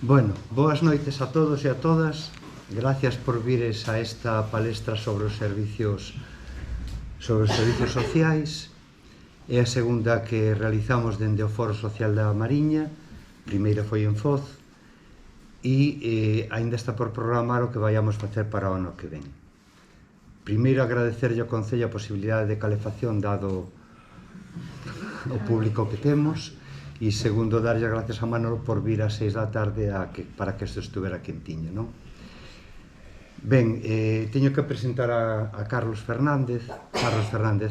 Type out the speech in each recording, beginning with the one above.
Bueno, boas noites a todos e a todas. Gracias por vires a esta palestra sobre os servicios sociais. É a segunda que realizamos dende o Foro Social da Mariña. Primeiro foi en Foz e aínda está por programar o que vayamos facer para o ano que ven. Primeiro agradecerlle ao Concello a posibilidade de calefacción dado o público que temos. E segundo, darlle gracias a Manolo por vir ás 6 da tarde para que isto estuvera quentiño, non? Ben, teño que presentar a Carlos Fernández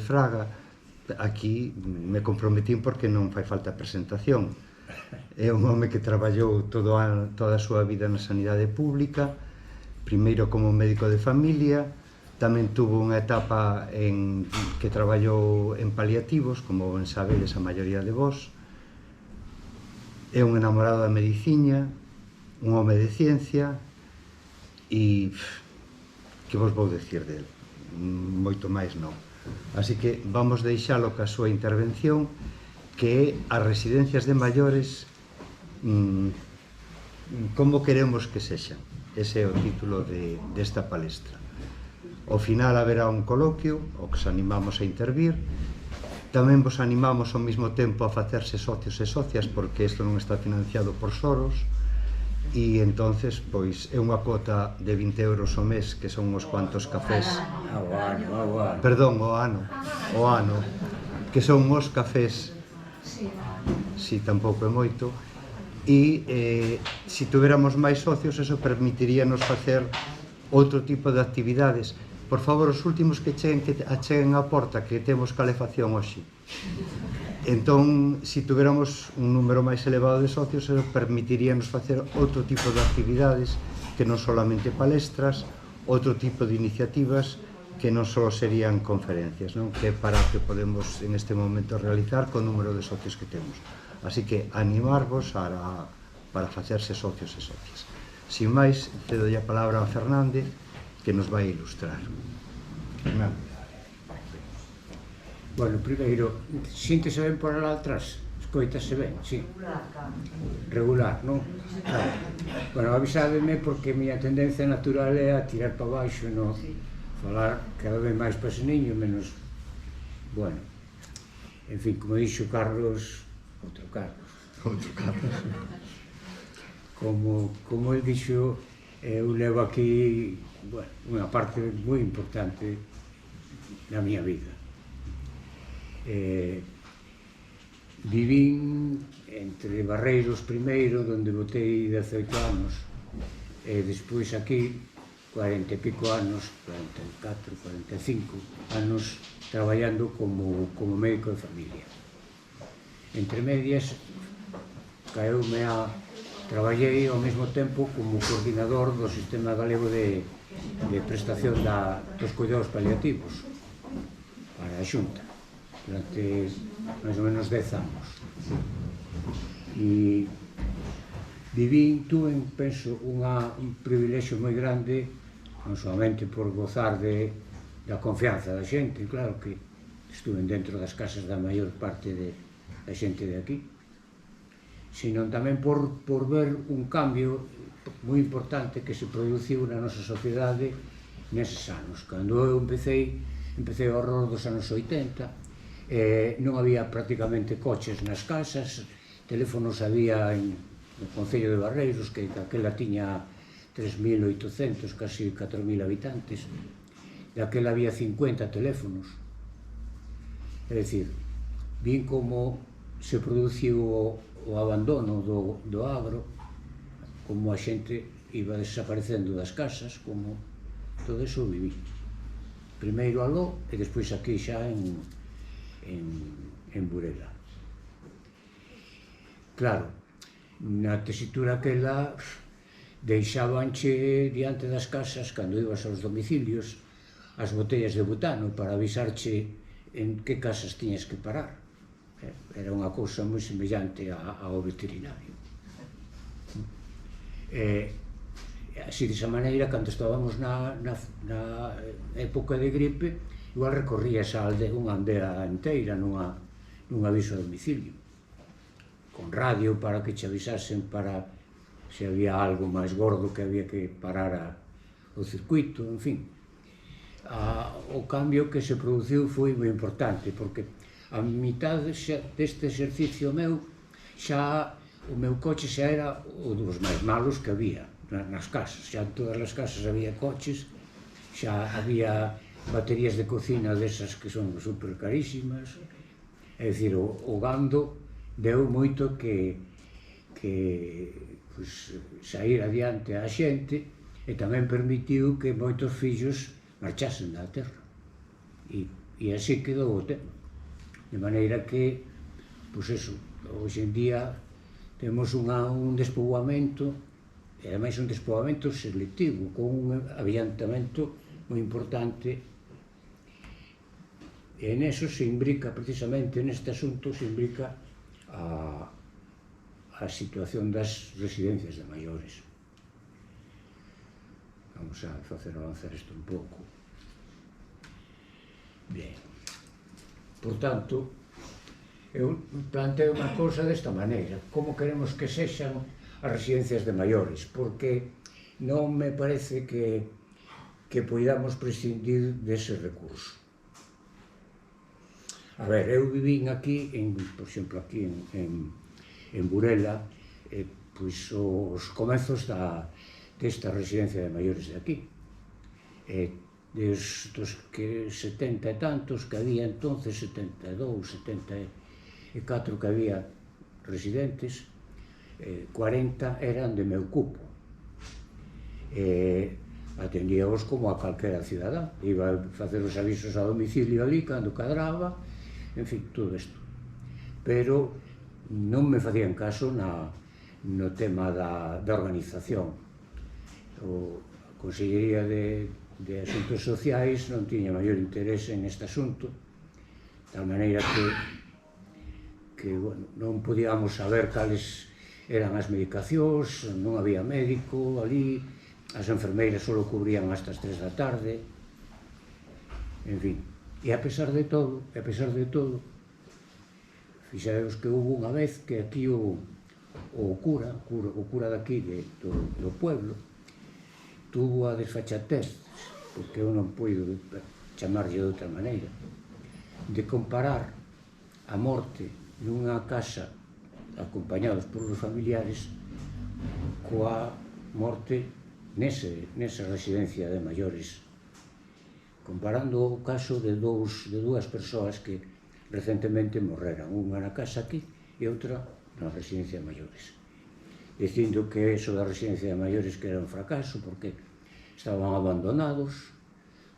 Fraga. Aquí me comprometín porque non fai falta presentación. É un home que traballou toda a súa vida na sanidade pública, primeiro como médico de familia, tamén tuvo unha etapa en que traballou en paliativos, como ben sabedes a maioría de vós. É un enamorado da medicina, un home de ciencia e que vos vou dicir del? Moito máis non. Así que vamos deixalo ca súa intervención, que é as residencias de maiores, como queremos que sexan. Ese é o título desta palestra. Ao final haberá un coloquio, o que os animamos a intervir. Tamén vos animamos ao mesmo tempo a facerse socios e socias, porque isto non está financiado por Soros, e entonces, pois, é unha cuota de 20 euros ao mes, que son uns cuantos cafés. Perdón, ao ano, que son uns cafés, si tampouco é moito, e se tuveramos máis socios, eso permitiríanos facer outro tipo de actividades. Por favor, os últimos que acheguen a porta, que temos calefacción hoxe. Entón, se tuveramos un número máis elevado de socios, eso permitiríanos facer outro tipo de actividades, que non solamente palestras, outro tipo de iniciativas, que non só serían conferencias, non? Que é para que podemos en este momento realizar con o número de socios que temos. Así que animarvos para facerse socios e socias. Sin máis, cedo a palabra a Fernández, que nos vai ilustrar. Bueno, primeiro, síntese ben por alá atrás? Escoítase ben, sí. Regular, non? Claro. Bueno, avisádeme porque a miña tendencia natural é a tirar para baixo e non falar cada vez máis paseniño, menos... Bueno, en fin, como dixo Carlos, outro Carlos. Como el dixo, eu levo aquí, bueno, unha parte moi importante da miña vida. Vivín entre Barreiros primeiro, onde botei 18 anos, e despois aquí 40 e pico anos, 44, 45 anos, traballando como médico de familia. Entre medias, traballei ao mesmo tempo como coordinador do Sistema Galego de Prestación dos Cuidados Paliativos para a Xunta durante máis ou menos 10 anos. E tuve, penso, un privilexio moi grande, non solamente por gozar da confianza da xente, claro que estuve dentro das casas da maior parte da xente de aquí, sino tamén por ver un cambio moi importante que se produciu na nosa sociedade neses anos. Cando eu empecé ao horror dos anos 80, non había prácticamente coches nas casas, teléfonos había no Concello de Barreiros, que daquela tiña 3.800, casi 4.000 habitantes, daquela había 50 teléfonos. É dicir, vin como se produciu o abandono do agro, como a xente iba desaparecendo das casas, como todo eso viví. Primeiro aló e despois aquí xa en Burela. Claro, na tesitura aquela deixabanche diante das casas, cando ibas aos domicilios, as botellas de butano para avisarche en que casas tiñas que parar. Era unha cousa moi semellante ao veterinario. Así, desa maneira, cando estábamos na época de gripe, igual recorrías unha aldea inteira nun aviso a domicilio, con radio para que che avisasen para se había algo máis gordo que había que parar o circuito, en fin. O cambio que se produciu foi moi importante, porque a mitad deste exercicio meu, xa o meu coche xa era o dos máis malos que había nas casas. Xa en todas as casas había coches, xa había baterías de cocina desas que son super carísimas. É dicir, o gando deu moito que sair adiante a xente, e tamén permitiu que moitos fillos marchasen da terra. E así quedou o tema. De maneira que, pois eso, hoxe en día temos un despoboamento, e ademais un despoboamento selectivo, con un avillantamento moi importante. E neso se imbrica, precisamente neste asunto, se imbrica a situación das residencias de maiores. Vamos a facer avanzar isto un pouco. Bien. Por tanto, eu planteo unha cousa desta maneira: como queremos que sexan as residencias de maiores, porque non me parece que poidamos prescindir dese recurso. A ver, eu vivín aquí, por exemplo, aquí en Burela, pois os comezos desta residencia de maiores de aquí. Dos que 70 e tantos que había entonces, 72, 74 que había residentes, 40 eran de meu cupo. Atendíaos como a calquera cidadán, iba a facer os avisos a domicilio ali cando cadraba, en fin, todo isto. Pero non me facían caso no tema da organización. A Consellería de Asuntos Sociais non tiña maior interese neste asunto, de tal maneira que non podíamos saber cales eran as medicacións, non había médico ali, as enfermeiras só cubrían hasta as 3 da tarde, en fin. E a pesar de todo, fixareos que houve unha vez que aquí o cura daqui do pueblo tuvo a desfachatez, porque eu non poido chamarlle de outra maneira, de comparar a morte nunha casa acompañados por os familiares coa morte nesa residencia de maiores, comparando o caso de dúas persoas que recentemente morreran, unha na casa aquí e outra na residencia de maiores, dicindo que eso da residencia de maiores que era un fracaso porque estaban abandonados,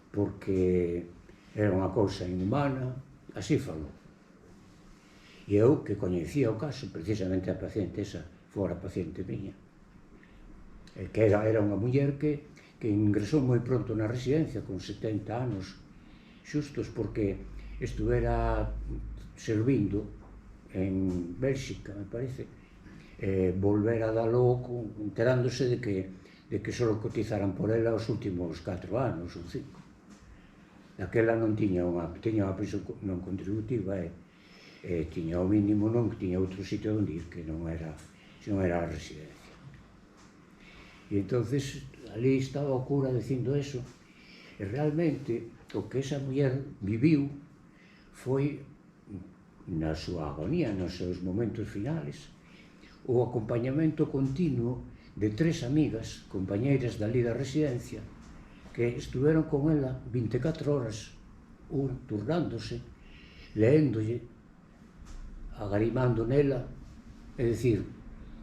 porque era unha cousa inhumana, así falou. E eu, que coñecía o caso, precisamente a paciente esa fora paciente miña, que era unha muller que ingresou moi pronto na residencia, con 70 anos xustos, porque estuvera servindo en Bélxica, me parece, volvera da logo enterándose de que só cotizaran por ela os últimos 4 anos ou 5. Daquela non tiña unha pensión non contributiva e tiña o mínimo, non tiña outro sitio onde ir que non era a residencia. E entonces ali estaba o cura dicindo eso, e realmente o que esa muller viviu foi, na súa agonía, nos seus momentos finales, o acompañamento continuo de 3 amigas, compañeiras dali da residencia, que estuveron con ela 24 horas, turnándose, leéndolle, agarimando nela, é dicir,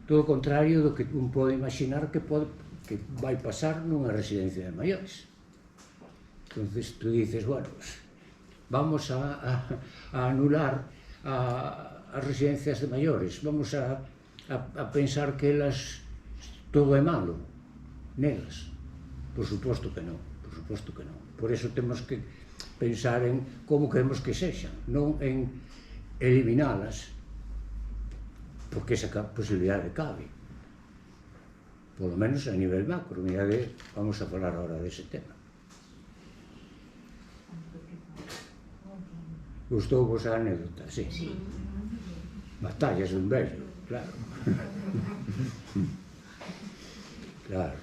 todo o contrario do que un pode imaginar que vai pasar nunha residencia de maiores. Entonces tú dices, bueno, vamos a anular as residencias de maiores, vamos a pensar que elas todo é malo nelas. Por suposto que non, por suposto que non. Por eso temos que pensar en como queremos que sexan, non en eliminalas, porque esa posibilidade cabe. Por lo menos a nivel macro, vamos a falar agora dese tema. Gustou vos a anécdota, sí? Batallas dun vello, claro. Claro.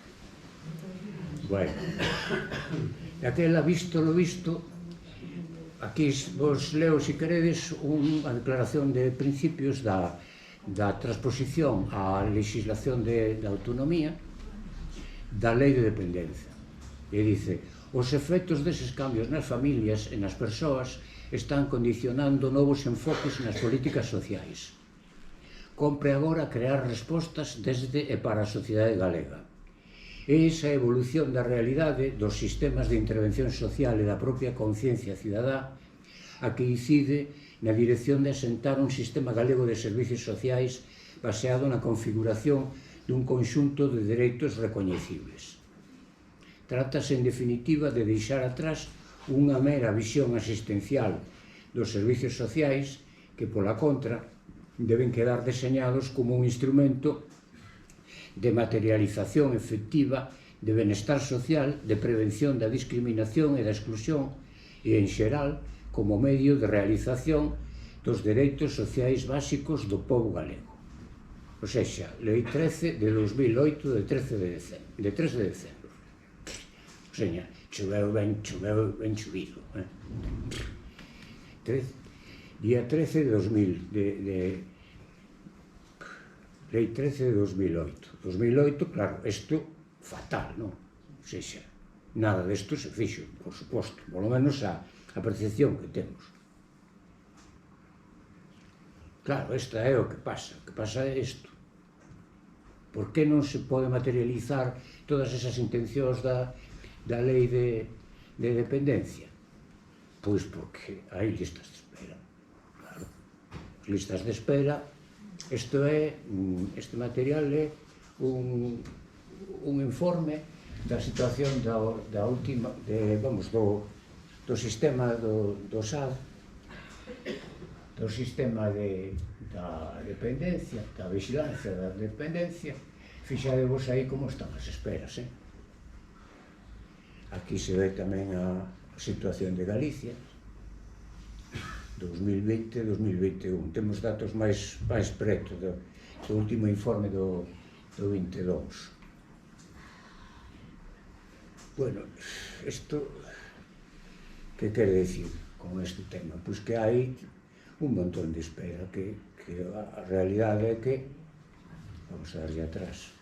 Bueno, aquela visto lo visto, aquí vos leo, se queredes, unha declaración de principios da transposición á legislación de autonomía da Lei de Dependencia. E dice: os efectos deses cambios nas familias e nas persoas están condicionando novos enfoques nas políticas sociais. Compre agora crear respostas desde e para a sociedade galega. E esa evolución da realidade dos sistemas de intervención social e da propia conciencia cidadá a que incide na dirección de asentar un sistema galego de servicios sociais baseado na configuración dun conxunto de dereitos recoñecibles. Trátase, en definitiva, de deixar atrás unha mera visión asistencial dos servicios sociais que, pola contra, deben quedar deseñados como un instrumento de materialización efectiva de benestar social, de prevención da discriminación e da exclusión e, en xeral, como medio de realización dos dereitos sociais básicos do pobo galego. O sexa, Lei 13 de 2008 de 3 de decembro. O sexa, choveu ben chovido. Día 13 de 2000, Lei 13 de 2008. 2008, claro, isto fatal, non? O sexa, nada desto se fixo, por suposto, polo menos a percepción que temos. Claro, esta é o que pasa é isto. Por que non se pode materializar todas esas intencións da lei de dependencia? Pois porque hai listas de espera. Claro, listas de espera, este material é un informe da situación da última, do sistema do SAD, do sistema da dependencia, da vigilancia da dependencia. Fixadevos aí como están as esperas. Aquí se ve tamén a situación de Galicia, 2020-2021. Temos datos máis preto do último informe do 22. Bueno, isto, que quere dicir con este tema? Pois que hai un montón de espera, que a realidade é que, vamos a darlle atrás,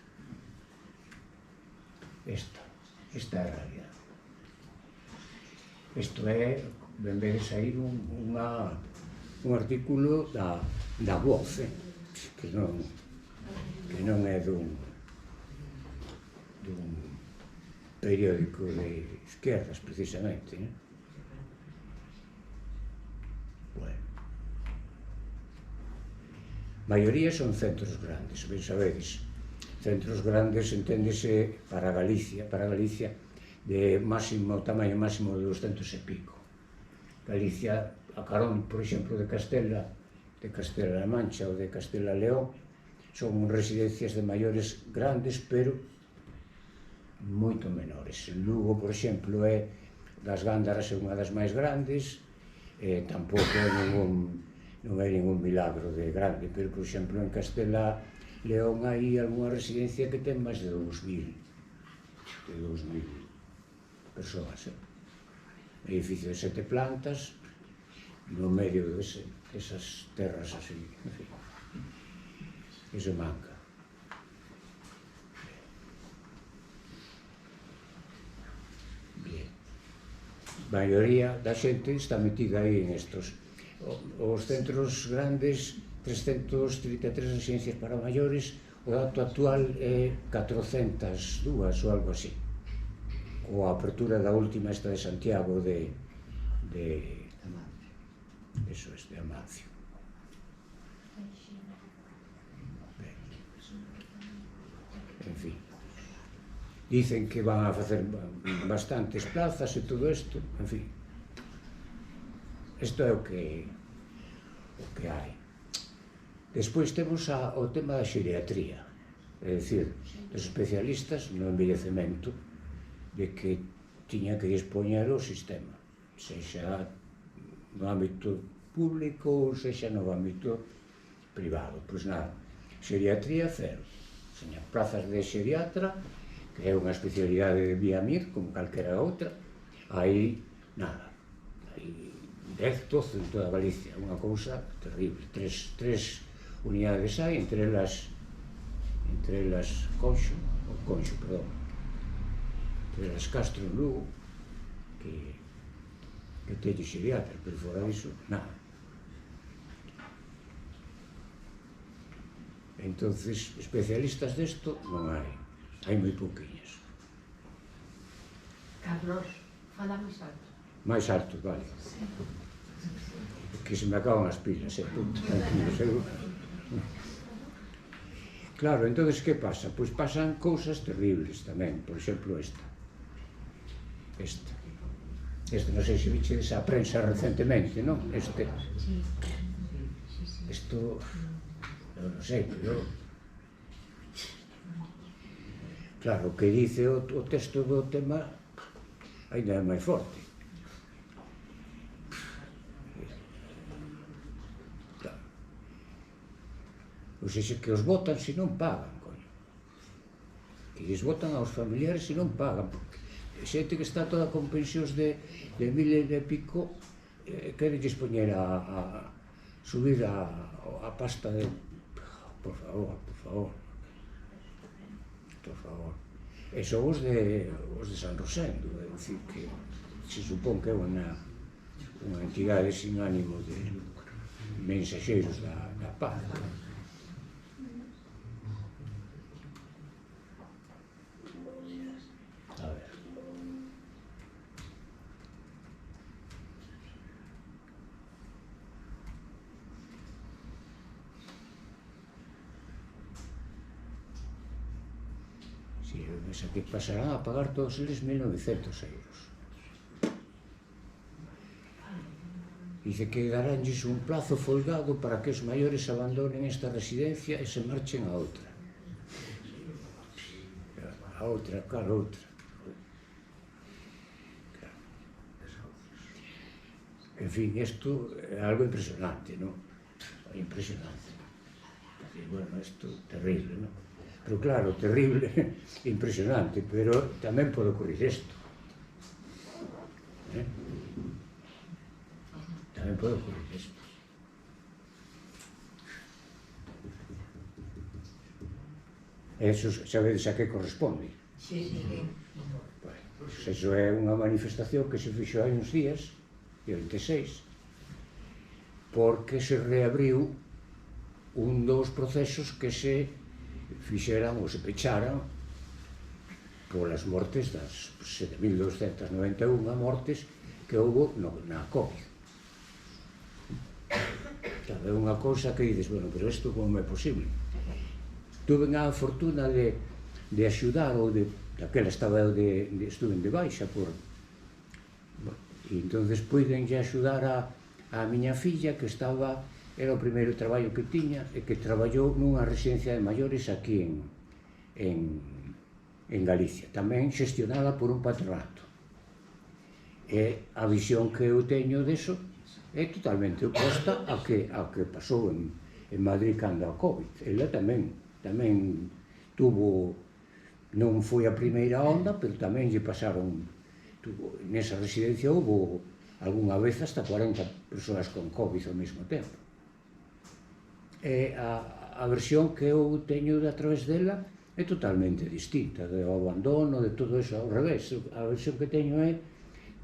esta é a realidade. Isto é, ben de sair un artículo da Voz, que non é dun periódico de izquierdas, precisamente. Bueno, maioría son centros grandes, ben sabedes. Centros grandes enténdese para Galicia de tamaño máximo de 200 e pico. Galicia, a carón, por exemplo, de Castela-La Mancha ou de Castela-León, son residencias de maiores grandes, pero moito menores. En Lugo, por exemplo, das Gándaras é unha das máis grandes, tampouco non hai ningún milagro de grande, pero, por exemplo, en Castela-León hai algunha residencia que ten máis de 2.000 persoas. Edificio de 7 plantas, no medio desas terras así, en fin, iso manca. Bien. A maioría da xente está metida aí en estos. Os centros grandes, 333 residencias para maiores, o dato actual é 402 ou algo así. Coa apertura da última, esta de Santiago, de Amancio. En fin, dicen que van a facer bastantes plazas e todo isto, en fin. Isto é o que hai. Despois temos o tema da xeriatría, é dicir, dos especialistas no envellecemento, de que tiña que dispoñer o sistema, sexa no ámbito público ou sexa no ámbito privado. Pois nada, xeriatría cero, plazas de xeriatra que é unha especialidade de Viamir, como calquera outra, hai nada, hai 10, 12 en toda Galicia, unha cousa terrible. Tres unidades hai, entre elas Conxo, perdón, entre elas Castro en Lugo, que teño xeriatra, pero fora diso, nada. Entonces, especialistas desto non hai moi pouquiñas. Carlos, fala máis alto. Máis alto, vale. Que se me acaban as pilas, punto, tranquilo, seguro. Claro, entonces, que pasa? Pois pasan cousas terribles tamén, por exemplo, esta, non sei se viches a prensa recentemente, non? Isto, eu non sei, pero... Claro, o que dice o texto do tema ainda é máis forte. Ou seja, que os votan se non pagan, coño. Que lles votan aos familiares se non pagan, porque xente que está toda con pensións de 1000 e pico, querelles poñer a subir a pasta de... Por favor. E son os de San Rosendo, é dicir, que se supón que é unha entidade sin ánimo de mensaxeiros da paz. A ver. Si, esa que pasarán a pagar todos eles 1900 euros. Dice que daránlles un plazo folgado para que os maiores abandonen esta residencia e se marchen a outra. A outra. En fin, isto é algo impresionante, non? Impresionante. Bueno, isto é terrible, non? Pero claro, terrible, impresionante, pero tamén pode ocurrir isto. Tamén pode ocurrir isto. Eso, sabedes a que corresponde? Sí. Pois eso é unha manifestación que se fixo hai uns días, o 26, porque se reabriu un dos procesos que se fixeran ou se pecharan polas mortes das 7.291 mortes que houve na COVID. Claro, é unha cousa que dices, bueno, pero isto como é posible? Tuve a fortuna de axudar, ou daquela estuve de baixa por... E entonces puidenlle axudar a miña filla que estaba, era o primeiro traballo que tiña e que traballou nunha residencia de maiores aquí en Galicia, tamén xestionada por un patronato. E a visión que eu teño deso é totalmente oposta a que pasou en Madrid cando a COVID. Ela tamén tuvo, non foi a primeira onda, pero tamén lle pasaron... Nesa residencia houve algunha vez hasta 40 persoas con COVID ao mesmo tempo. E a versión que eu teño a través dela é totalmente distinta, do abandono, de todo eso ao revés. A versión que teño é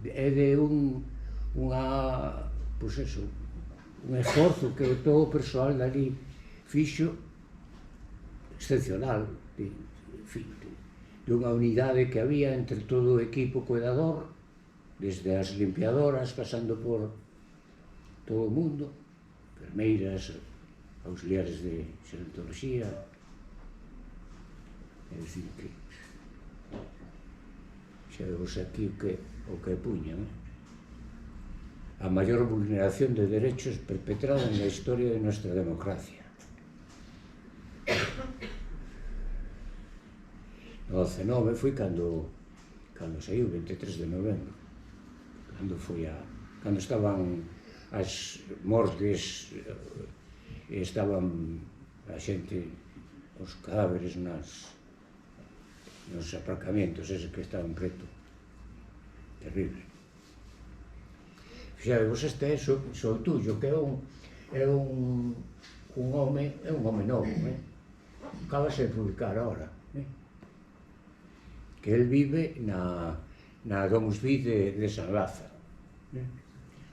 de un esforzo que todo o persoal dali fixo excepcional, dunha unidade que había entre todo o equipo cuidador, desde as limpiadoras, pasando por todo o mundo, enfermeiras, auxiliares de xerontoloxía. É dicir que xa vemos aquí o que puñan. A maior vulneración de derechos perpetrada na historia de nuestra democracia. O 19 foi cando saiu, 23 de novembro, cando estaban as morgues, estaban a xente, os cadáveres nos aparcamientos eses que estaban preto. Terrible. Fixade, vos este é Soutullo, que é un home novo, acabase de publicar ahora, que el vive na Domus Vi de San Lázaro.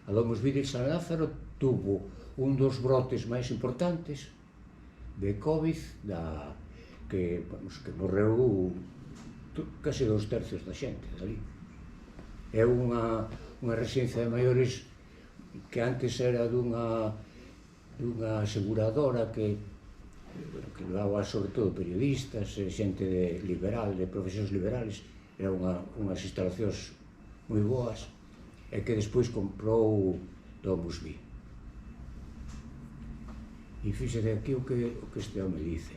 A Domus Vi de San Lázaro tuvo un dos brotes máis importantes de Covid que morreu case 2/3 da xente dali. É unha residencia de maiores que antes era dunha aseguradora que levaba sobre todo periodistas, xente liberal, de profesións liberales. Era unhas instalacións moi boas, e que despois comprou Domus Vi. E fíxate aquí o que este home dice.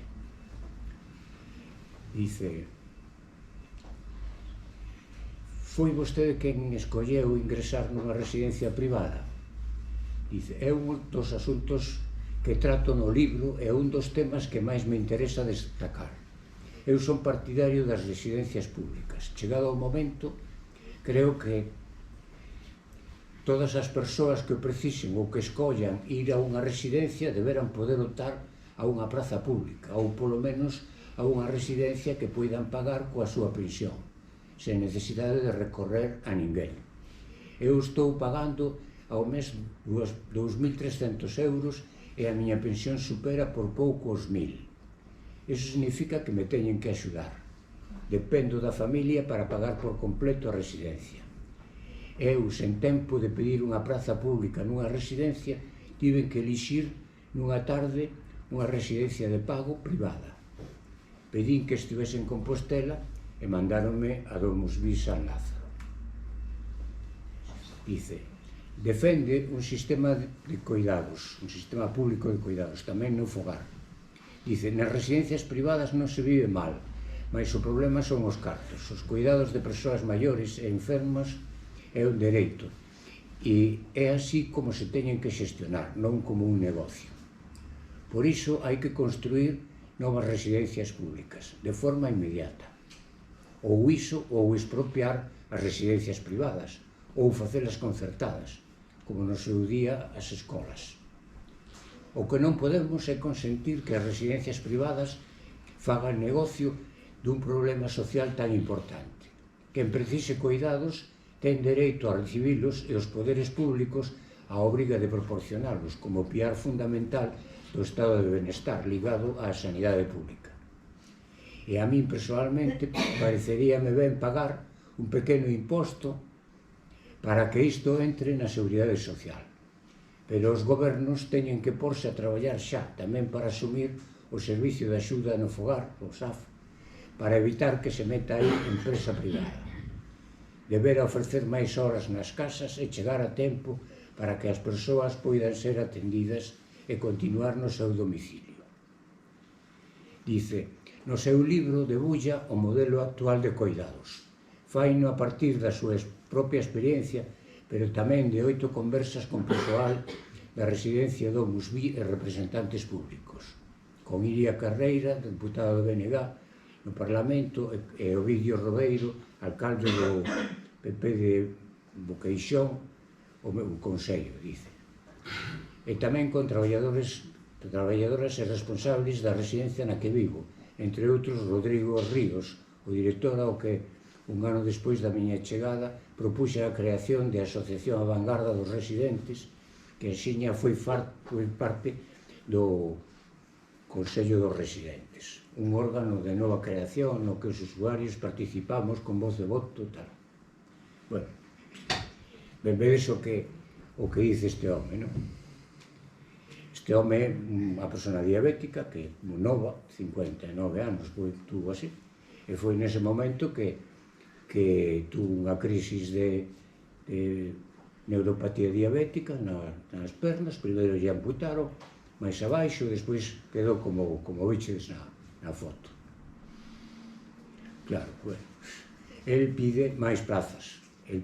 Dice: foi vostede quen escolleu ingresar nunha residencia privada? Dice: é un dos asuntos que trato no libro e un dos temas que máis me interesa destacar. Eu son partidario das residencias públicas. Chegado o momento, creo que todas as persoas que o precisen ou que escollan ir a unha residencia deberán poder optar a unha praza pública ou polo menos a unha residencia que poidan pagar coa súa pensión, sen necesidade de recorrer a ninguén. Eu estou pagando ao mes 2.300 euros e a miña pensión supera por pouco os 1.000. Iso significa que me teñen que axudar. Dependo da familia para pagar por completo a residencia. Eu, sen tempo de pedir unha praza pública nunha residencia, tiven que elixir nunha tarde unha residencia de pago privada. Pedín que estivese en Compostela e mandáronme a Domus Vi San Lázaro. Dice: defende un sistema de cuidados, un sistema público de cuidados, tamén no fogar. Dice: nas residencias privadas non se vive mal, mas o problema son os cartos. Os cuidados de persoas maiores e enfermas é un dereito, e é así como se teñen que xestionar, non como un negocio. Por iso hai que construir novas residencias públicas, de forma inmediata. Ou iso, ou expropiar as residencias privadas, ou facelas concertadas, como no seu día as escolas. O que non podemos é consentir que as residencias privadas fagan negocio dun problema social tan importante. Quen precise cuidados ten dereito a recibilos e os poderes públicos a obriga de proporcionalos como piar fundamental do estado de benestar ligado á sanidade pública. E a min, personalmente, pareceríame ben pagar un pequeno imposto para que isto entre na seguridade social. Pero os gobernos teñen que porse a traballar xa, tamén para asumir o servicio de axuda no fogar, o SAF, para evitar que se meta aí empresa privada. Deberá ofrecer máis horas nas casas e chegar a tempo para que as persoas poidan ser atendidas e continuar no seu domicilio. Dice: no seu libro debulla o modelo actual de coidados. Faino a partir da súa propia experiencia, pero tamén de 8 conversas con persoal da residencia Domus Vi e representantes públicos, con Iria Carreira, deputada do BNG no Parlamento, e Ovidio Robeiro, alcalde do PP de Boqueixón, o meu consello, dice. E tamén con traballadoras e responsables da residencia na que vivo, entre outros Rodrigo Ríos, o director ao que, un ano despois da miña chegada, propuxe a creación de Asociación a Vanguarda dos Residentes, que axiña foi parte do Consello dos Residentes, un órgano de nova creación no que os usuarios participamos con voz de voto, tal. Bueno, ben vedes o que dice este home, non? Este home é unha persona diabética que é nova, 59 anos, tuvo así, e foi nese momento que tuvo unha crisis de neuropatía diabética nas pernas. Primeiro lle amputaron máis abaixo, despois quedou como viches na foto. Claro, bueno, el pide máis plazas, e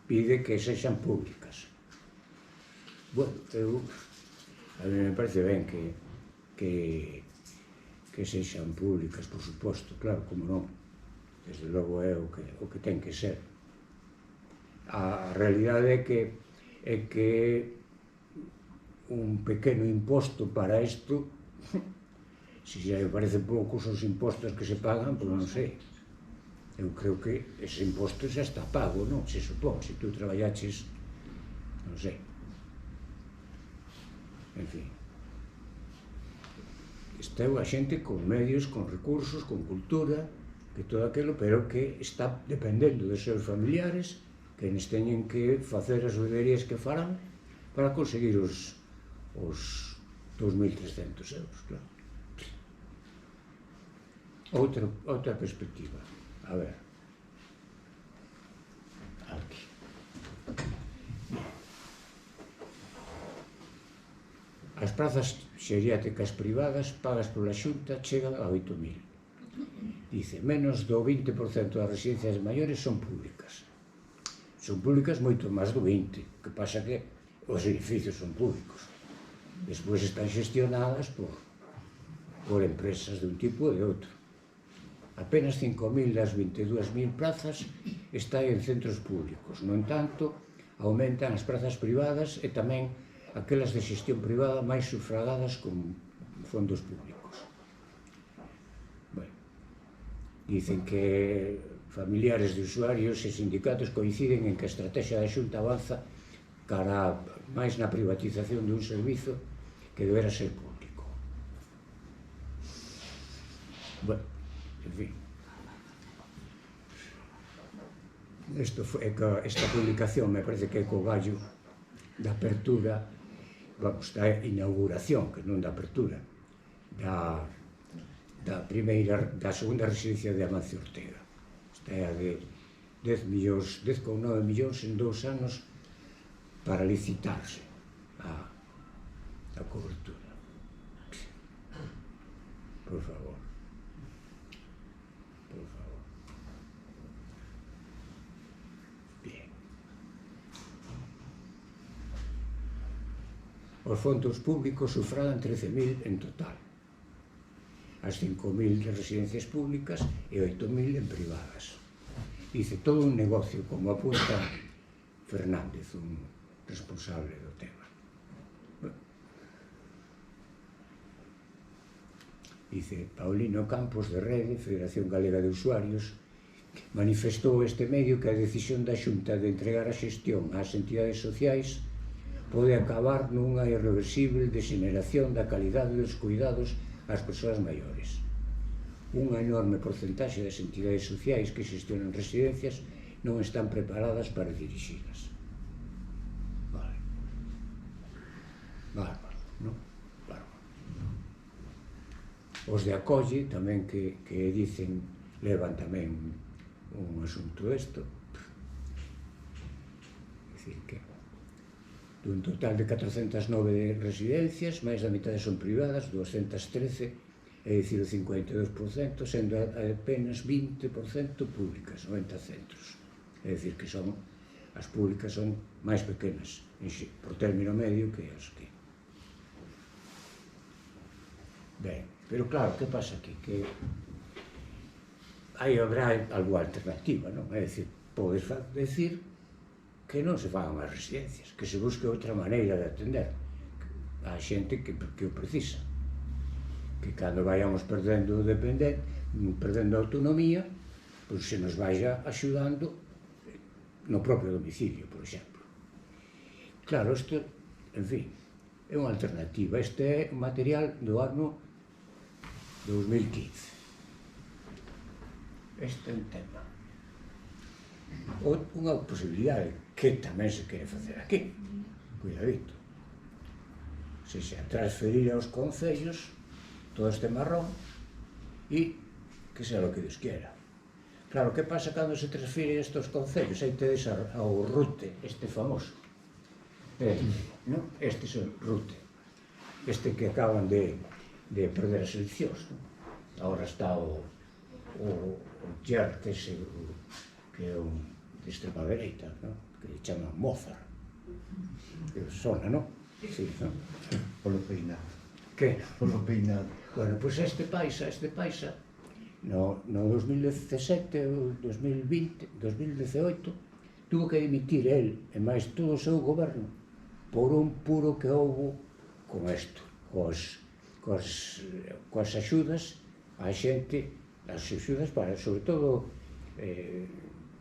pide que sexan públicas. Bueno, a mí me parece ben que que sexan públicas, por suposto, claro, como non. Desde logo é o que ten que ser. A realidade é que un pequeno imposto para isto, se xa me parece poucos os impostos que se pagan, pois non sei. Eu creo que ese imposto xa está pago, non? Se supón, se tú traballaches, non sei. En fin. Está a xente con medios, con recursos, con cultura, que todo aquilo, pero que está dependendo dos seus familiares, que nos teñen que facer as beberías que farán para conseguir os 2.300 euros, claro. Outra perspectiva. A ver. Aquí. As prazas xeriátricas privadas pagas pola Xunta chegan a 8.000. Dice, menos do 20% das residencias maiores son públicas. Son públicas moito máis do 20%, que pasa que os edificios son públicos. Despois están xestionadas por empresas de un tipo e de outro. Apenas 5.000 das 22.000 plazas están en centros públicos. No entanto, aumentan as prazas privadas e tamén aquelas de xestión privada máis sufragadas con fondos públicos. Bueno, dicen que familiares de usuarios e sindicatos coinciden en que a estrategia da Xunta avanza cara máis na privatización dun servizo que debera ser público. Bueno, en fin. Esta publicación me parece que é co gallo da apertura, vamos, da inauguración, que non da apertura, da segunda residencia de Amancio Ortega. Esta é a de 10,9 millóns en 2 anos para licitarse a cobertura. Por favor. Por favor. Bien. Os fondos públicos sufragan 13.000 en total. As 5.000 de residencias públicas e 8.000 en privadas. Dice, todo un negocio, como apunta Fernández, un responsable do tema. Dice, Paulino Campos, de Rede, Federación Galega de Usuarios, manifestou este medio que a decisión da Xunta de entregar a xestión ás entidades sociais pode acabar nunha irreversible degeneración da calidade dos cuidados ás persoas maiores. Unha enorme porcentaxe das entidades sociais que xestionan residencias non están preparadas para dirixilas. Vale. Bárbaro, non? Bárbaro. Os de acolle tamén que dicen, levan tamén un asunto desto. Dicir que dun total de 409 residencias, máis da mitad son privadas, 213, é dicir, o 52%, sendo apenas 20% públicas, 90 centros. É dicir, que as públicas son máis pequenas, por término medio, que as que... Ben, pero claro, que pasa aquí? Que habrá algo alternativa, non? É dicir, podes decir que non se fagan as residencias, que se busque outra maneira de atender a xente que o precisa. Que cando vayamos perdendo autonomía, pois se nos vaya axudando no propio domicilio, por exemplo. Claro, isto, en fin, é unha alternativa. Este é un material do ano 2015. Este é un tema. Unha posibilidade que tamén se quere facer aquí, cuidadito, se transferir aos concellos todo este marrón e que sea lo que Dios quiera. Claro, que pasa cando se transfire estos concellos? Aí tedes ao Rute, este famoso, este é o Rute, este que acaban de perder as eleccións. Agora está o Gert, ese que é un de extrema dereita, que le chaman Mozart, que sona, non? Sí, non? Polo peinado. Que? Polo peinado. Bueno, pois este paisa, no 2017 ou 2020, 2018, tuvo que dimitir el e máis todo o seu goberno por un puro que houbo con isto, coas axudas a xente, as axudas para, sobre todo,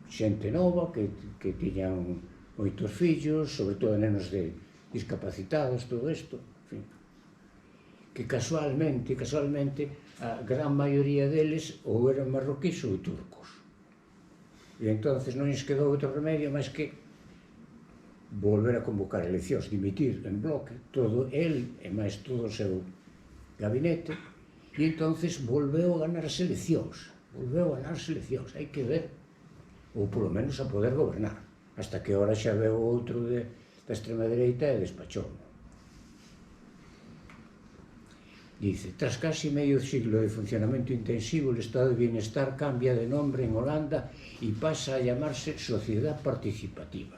xente nova que tiñan moitos fillos, sobre todo nenos de discapacitados, todo isto, en fin. Que casualmente, a gran maioría deles ou eran marroquís ou turcos. E entonces non lles quedou outro remedio máis que volver a convocar eleccións, dimitir en bloque, todo el e máis todo o seu gabinete, e entonces volveu a ganar as eleccións, hai que ver, ou polo menos a poder gobernar, hasta que ahora xa veu outro da extrema dereita e despachou. Dice, tras casi medio siglo de funcionamento intensivo, el estado de bienestar cambia de nombre en Holanda y pasa a llamarse sociedad participativa.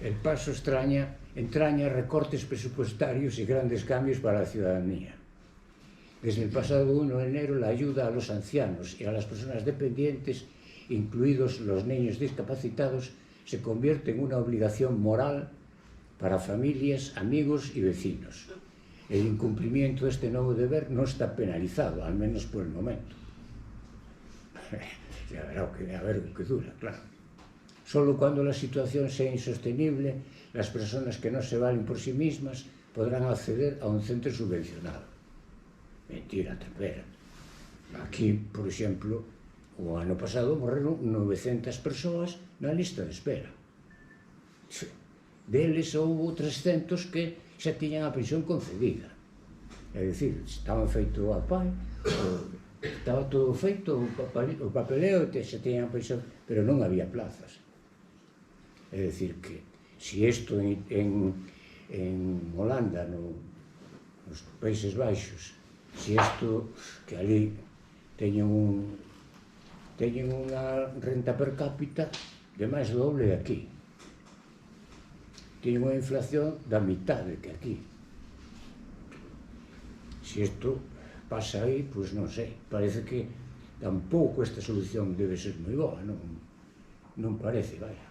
El paso entraña recortes presupuestarios y grandes cambios para la ciudadanía. Desde el pasado 1 de enero, la ayuda a los ancianos y a las personas dependientes, incluidos los niños discapacitados, se convierte en una obligación moral para familias, amigos y vecinos. El incumplimiento de este nuevo deber no está penalizado, al menos por el momento. Ya verá a ver lo que dura, claro. Solo cuando la situación sea insostenible, las personas que no se valen por sí mismas podrán acceder a un centro subvencionado. Mentira, trapera. Aquí, por exemplo, o ano pasado morreron 900 persoas na lista de espera. Deles houve 300 que xa tiñan a pensión concedida. É dicir, estaban feito a pai, estaba todo feito, o papeleo, xa tiñan a pensión, pero non había plazas. É dicir que, se isto en Holanda, nos Países Baixos, se isto, que ali teñen unha renta per cápita de máis do doble de aquí. Tiene unha inflación da mitade que aquí. Se isto pasa aí, pois non sei, parece que tampouco esta solución debe ser moi boa, non parece, vaya.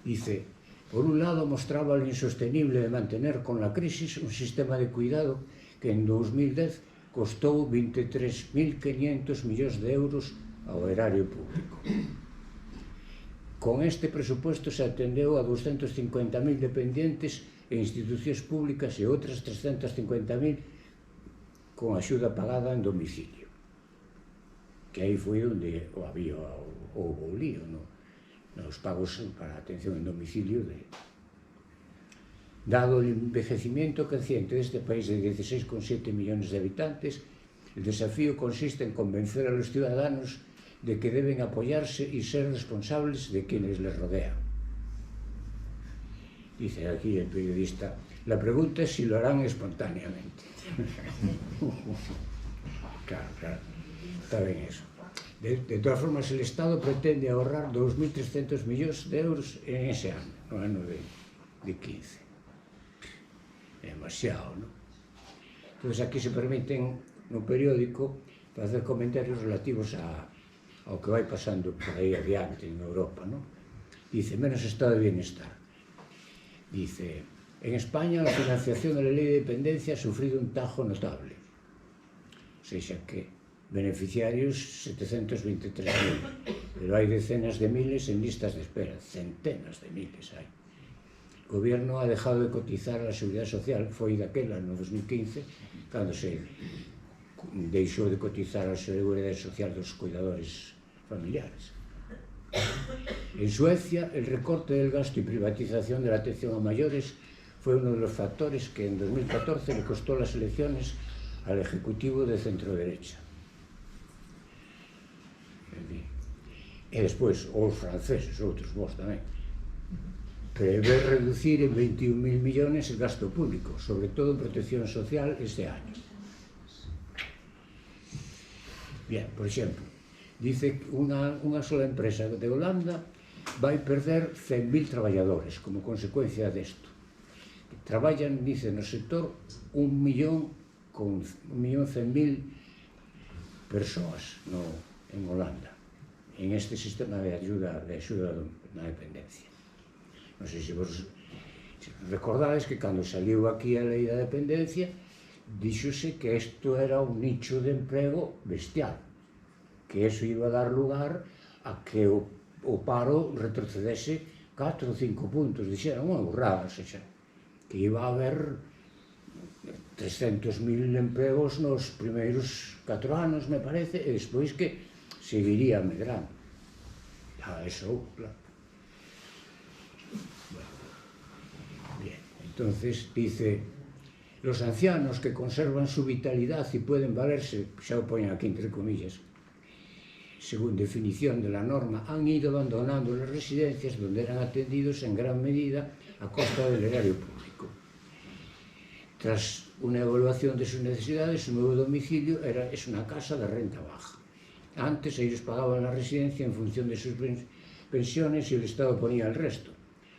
Dice, por un lado mostraba lo insostenible de mantener con la crisis un sistema de cuidado que en 2010 costou 23.500 millóns de euros ao erario público. Con este presupuesto se atendeu a 250.000 dependientes e institucións públicas e outras 350.000 con axuda pagada en domicilio. Que aí foi onde había o lío, nos pagos para a atención en domicilio. Dado el envejecimiento creciente de este país de 16,7 millones de habitantes, el desafío consiste en convencer a los ciudadanos de que deben apoyarse y ser responsables de quienes les rodean. Dice aquí el periodista, la pregunta es si lo harán espontáneamente. Claro, está bien eso. De todas formas, el Estado pretende ahorrar 2.300 millones de euros en ese año, no año de 15. Demasiado, ¿no? Entonces aquí se permiten, no periódico, facer comentarios relativos ao que vai pasando por aí adiante en Europa, ¿no? Dice, menos estado de bienestar. Dice, en España la financiación de la ley de dependencia ha sufrido un tajo notable. O sea que beneficiarios 723.000, pero hay decenas de miles en listas de espera, centenas de miles hay. O gobierno ha dejado de cotizar a la seguridad social, foi daquela no 2015, cando se deixou de cotizar a seguridade social dos cuidadores familiares. En Suecia, el recorte del gasto y privatización de la atención a mayores fue uno de los factores que en 2014 le costó las elecciones al Ejecutivo de centro-derecha. E despois, os franceses, outros vos tamén, prevé reducir en 21.000 millones el gasto público, sobre todo en protección social este año. Bien, por exemplo, dice que unha sola empresa de Holanda vai perder 100.000 traballadores como consecuencia desto. Traballan, dice, no sector 1.100.000 persoas en Holanda, en este sistema de axuda na dependencia. Non sei se vos recordades que cando saliu aquí a lei da dependencia, díxose que isto era un nicho de emprego bestial, que eso iba a dar lugar a que o paro retrocedese 4 ou 5 puntos, dixeran unha burrada, ou seja, que iba a haber 300.000 empregos nos primeiros 4 anos, me parece, e despois que seguiría medrando. Eso, claro. Bien, entonces dice, los ancianos que conservan su vitalidad y pueden valerse, xa o poñen aquí entre comillas, según definición de la norma, han ido abandonando las residencias donde eran atendidos en gran medida a costa del erario público. Tras una evaluación de sus necesidades, su nuevo domicilio es una casa de renta baja. Antes ellos pagaban la residencia en función de sus pensiones y el Estado ponía el resto.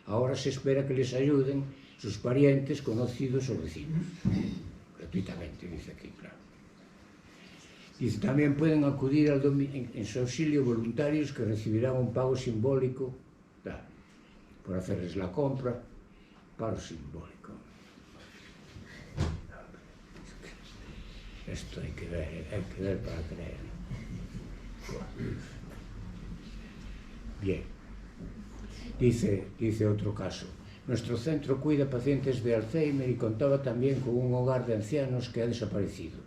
Ahora se espera que les ayuden sus parientes, conocidos o vecinos. Gratuitamente, dice aquí, claro. Dice, también pueden acudir en su auxilio voluntarios que recibirán un pago simbólico, claro, por hacerles la compra, pago simbólico. Esto hay que ver para creer. Bien, dice otro caso. Nuestro centro cuida pacientes de Alzheimer y contaba también con un hogar de ancianos que ha desaparecido.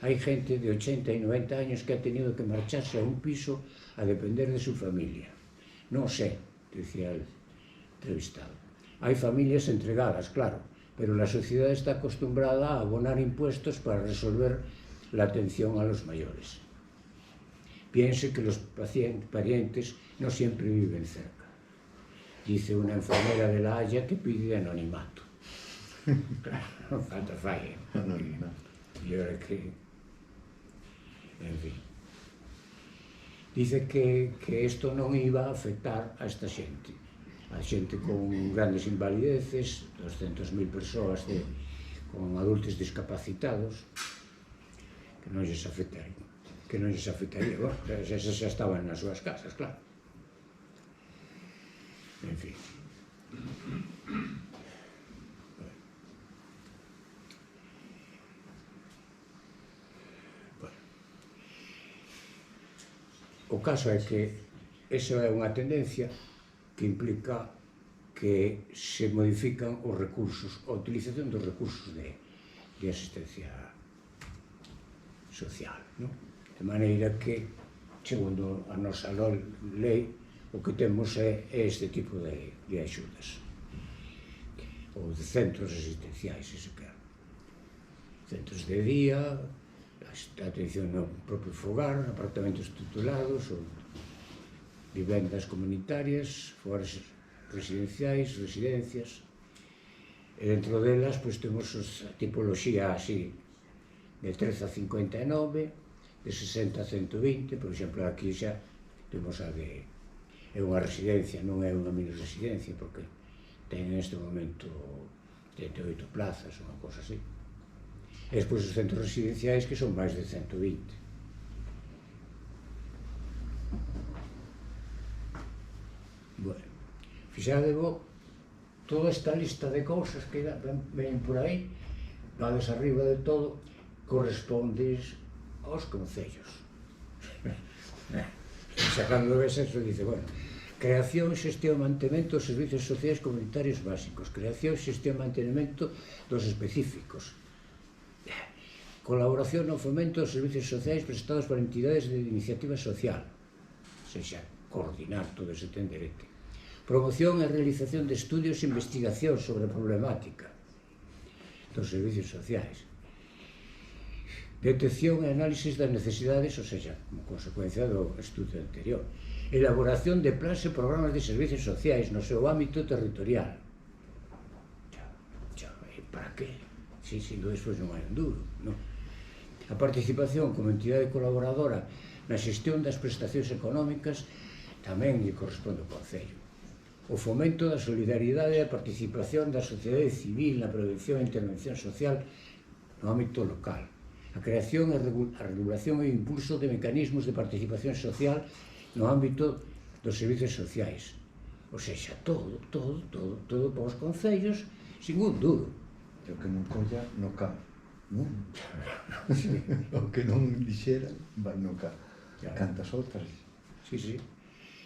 Hay gente de 80 y 90 años que ha tenido que marcharse a un piso a depender de su familia. No sé, decía el entrevistado. Hay familias entregadas, claro, pero la sociedad está acostumbrada a abonar impuestos para resolver la atención a los mayores. Piense que los parientes no siempre viven cerca. Dice una enfermera de La Haya que pide anonimato. Claro, non falta falle. E ahora que... En fin. Dice que isto non iba a afectar a esta xente. A xente con grandes invalideces, 200.000 persoas con adultos discapacitados, que non lles afectaría. Bueno, esas xa estaban nas súas casas, claro. En fin. Bueno. O caso é que esa é unha tendencia que implica que se modifican os recursos, a utilización dos recursos de asistencia social, non? De maneira que, segundo a nosa lei, o que temos é este tipo de axudas, ou de centros asistenciais, se se quer. Centros de día, atención no propio fogar, apartamentos tutelados, ou vivendas comunitarias, fogares residenciais, residencias, e dentro delas temos a tipoloxía así, de 13 a 59, de 60 a 120, por exemplo, aquí xa temos a de... É unha residencia, non é unha mini residencia, porque ten neste momento 38 plazas, unha cosa así. E despois os centros residenciais que son máis de 120. Bueno, fixadevos, toda esta lista de cousas que ven por aí, vades arriba de todo, correspondes aos concellos. Sacando ves eso, dice, bueno, creación, xestión e mantemento dos servicios sociais comunitarios básicos, creación, xestión e mantemento dos específicos, colaboración no fomento dos servicios sociais prestados por entidades de iniciativa social, ou seja, coordinar todo ese tenderete, promoción e realización de estudios e investigación sobre a problemática dos servicios sociais, detección e análisis das necesidades, ou seja, como consecuencia do estudo anterior, elaboración de plans e programas de servicios sociais no seu ámbito territorial. Para qué? Si despois non hai un duro, non? A participación como entidade colaboradora na xestión das prestacións económicas tamén lle corresponde ao Concello. o fomento da solidariedade e da participación da sociedade civil na prevención e intervención social no ámbito local, a creación e a regulación e o impulso de mecanismos de participación social no ámbito dos servizos sociais. O seja, todo para os concellos, sin un duro. E o que non colla no cá, non? O que non dixera, vai no cá. Cantas outras? Sí.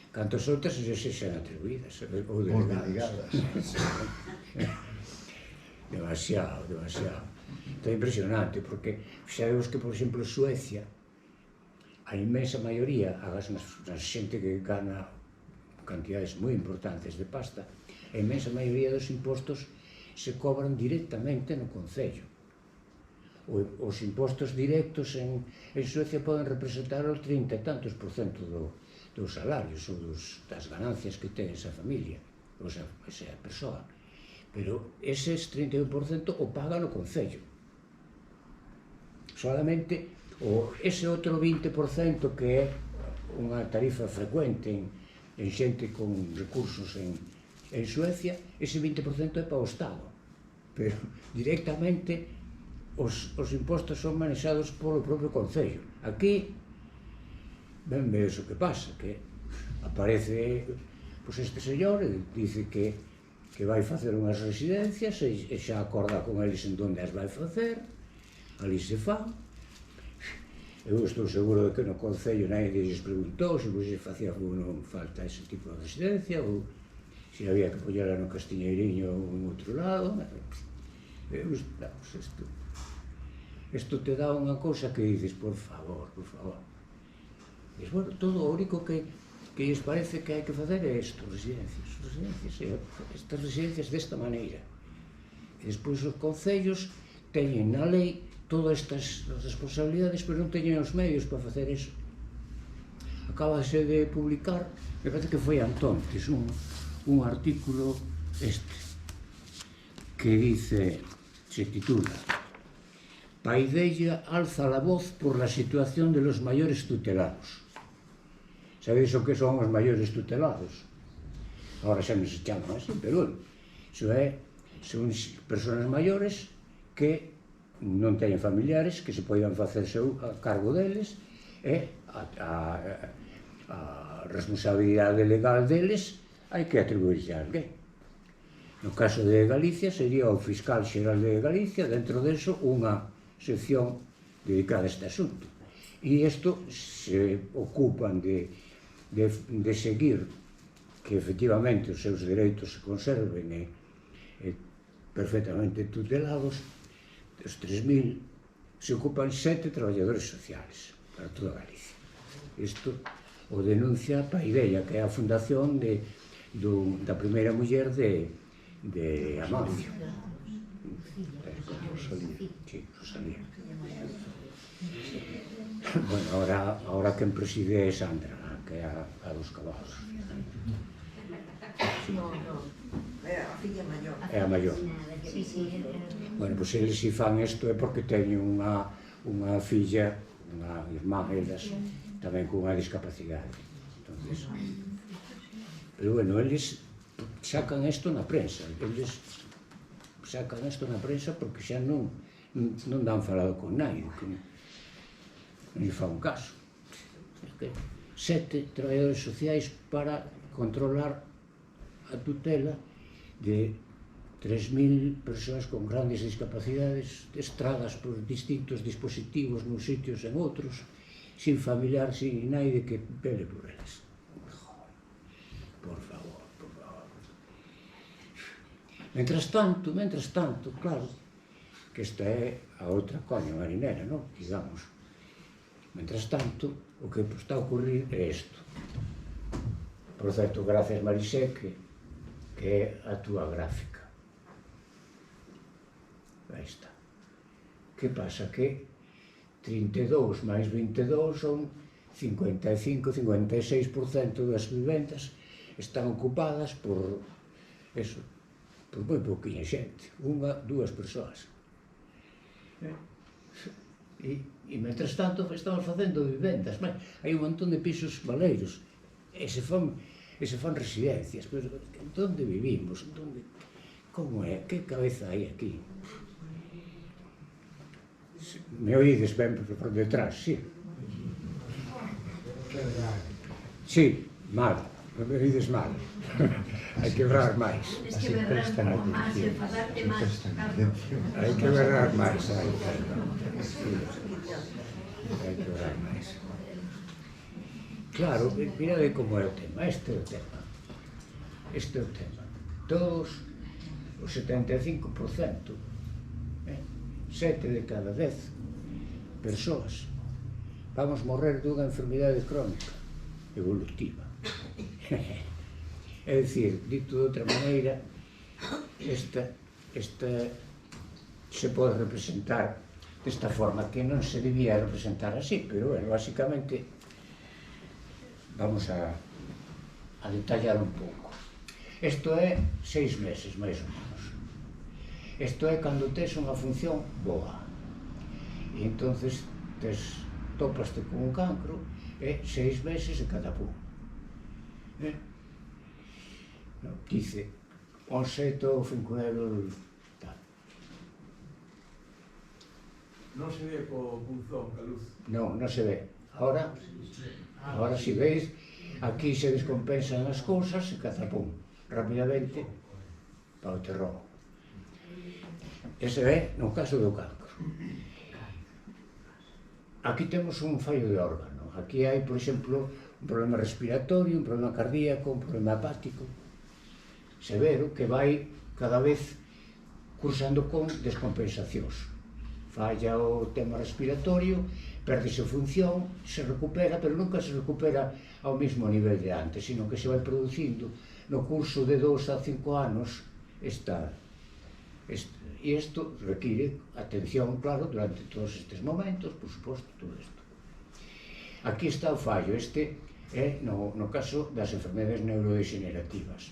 Cantas outras se sexan atribuídas ou delegadas. Demasiado. Está impresionante, porque xa vemos que, por exemplo, Suecia, a inmensa maioría, agas na xente que gana cantidades moi importantes de pasta, a inmensa maioría dos impostos se cobran directamente no Concello. Os impostos directos en Suecia poden representar o 30 e tantos % dos salarios ou das ganancias que ten esa familia, ou esa persoa. Pero eses 31% o paga no Concello. Solamente ese outro 20% que é unha tarifa frecuente en xente con recursos en Suecia, ese 20% é para o Estado. Pero directamente os impostos son manexados polo propio Concello. Aquí, ben vedes o que pasa, que aparece este señor e dice que vai facer unhas residencias e xa acorda con eles en donde as vai facer, ali se fan. Eu estou seguro de que no Concello nadie lles preguntou se vos facía ou non falta ese tipo de residencia ou se había que poñela no Castiñeiriño ou en outro lado. Isto te dá unha cousa que dices, por favor. Dices, bueno, todo o único que lles parece que hai que facer é isto, estas residencias desta maneira. E despois os concellos teñen na lei todas estas responsabilidades, pero non teñen os medios para facer iso. Acabase de publicar, me parece que foi antontes, un artículo que dice, se titula Paideia alza la voz por la situación de los mayores tutelados. Sabedes o que son os maiores tutelados? Agora xa non se chaman así, pero son persoas maiores que non teñen familiares, que se poidan facerse a cargo deles, e a responsabilidade legal deles hai que atribuirse a alguén. No caso de Galicia sería o fiscal xeral de Galicia, dentro deso unha sección dedicada a este asunto. E isto se ocupan de seguir que efectivamente os seus dereitos se conserven e perfectamente tutelados. Os 3.000 se ocupan 7 traballadores sociales para toda Galicia. Isto o denuncia Paideia, que é a fundación da primeira muller de Amancio. Rosalía. Bueno, ahora quen preside é Sandra, que é a dos cabalos. É a filla maior. É a maior. Bueno, pois eles si fan isto é porque teñen unha filla, unha irmá, elas, tamén cunha discapacidade. Pero bueno, eles sacan isto na prensa, porque xa non dan falado con naide, non lle fan un caso. 7 traballadores sociais para controlar a tutela de 3.000 persoas con grandes discapacidades, estradas por distintos dispositivos nuns sitios e en outros, sin familiar, sin naide que pele por eles. Por favor. Mentras tanto, claro, que esta é a outra coña marinera, non? Digamos. Mentras tanto, o que está a ocurrir é isto. Por certo, gracias Marisé, que é a túa gráfica. Aí está. Que pasa? Que 32 máis 22 son 55-56% das vivendas están ocupadas por eso, por moi pouquinha xente, unha, dúas persoas. E mentras tanto estamos facendo vivendas, hai un montón de pisos baleiros, e se fan e se fan residencias, pero onde vivimos? Como é? Que cabeza hai aquí? Me oídes ben por detrás, sí? Sí, mal, me oídes mal. Hai que berrar máis. Es que berrar como más, enfadarte más. Hai que berrar máis, hai que berrar máis. Claro, mirade como é o tema, este é o tema. Este é o tema. Todos, o 75%, 7 de cada 10 persoas vamos morrer dunha enfermidade crónica evolutiva. É dicir, dito de outra maneira, esta se pode representar desta forma, que non se debía representar así, pero, bueno, basicamente, vamos a detallar un pouco. Isto é 6 meses, máis ou menos. Isto é cando tes unha función boa. E entonces topaste con un cancro e 6 meses de cada pum. Dice, un seto, 5 euros, tal. Non se ve co punzón, ca luz. Non se ve. Ahora si veis, aquí se descompensan as cousas e catapum, rapidamente, para o terror. Ese é no caso do cancro. Aquí temos un fallo de órgano. Aquí hai, por exemplo, un problema respiratorio, un problema cardíaco, un problema hepático severo que vai cada vez cursando con descompensacións. Falla o tema respiratorio, perdese función, se recupera, pero nunca se recupera ao mesmo nivel de antes, sino que se vai producindo no curso de 2 a 5 anos e isto require atención, claro, durante todos estes momentos, por suposto, todo isto. Aquí está o fallo, este é no caso das enfermedades neurodegenerativas,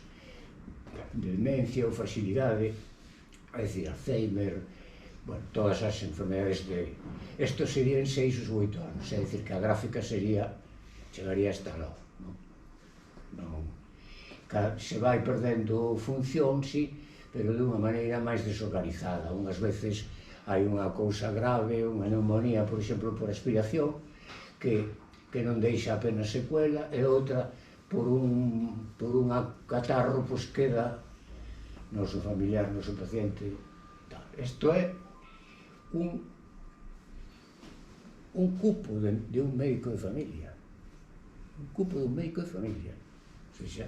demencia ou fragilidade, é dicir, Alzheimer, bueno, todas as enfermedades de... Isto sería en 6 ou 8 anos, é dicir, que a gráfica chegaría hasta lá. Se vai perdendo función, sí, pero de unha maneira máis desorganizada. Unhas veces hai unha cousa grave, unha neumonía, por exemplo, por aspiración, que non deixa apenas secuela, e outra, por un catarro, pois queda noso familiar, noso paciente. Isto é un cupo de un médico de familia. Un cupo de un médico de familia. O sea,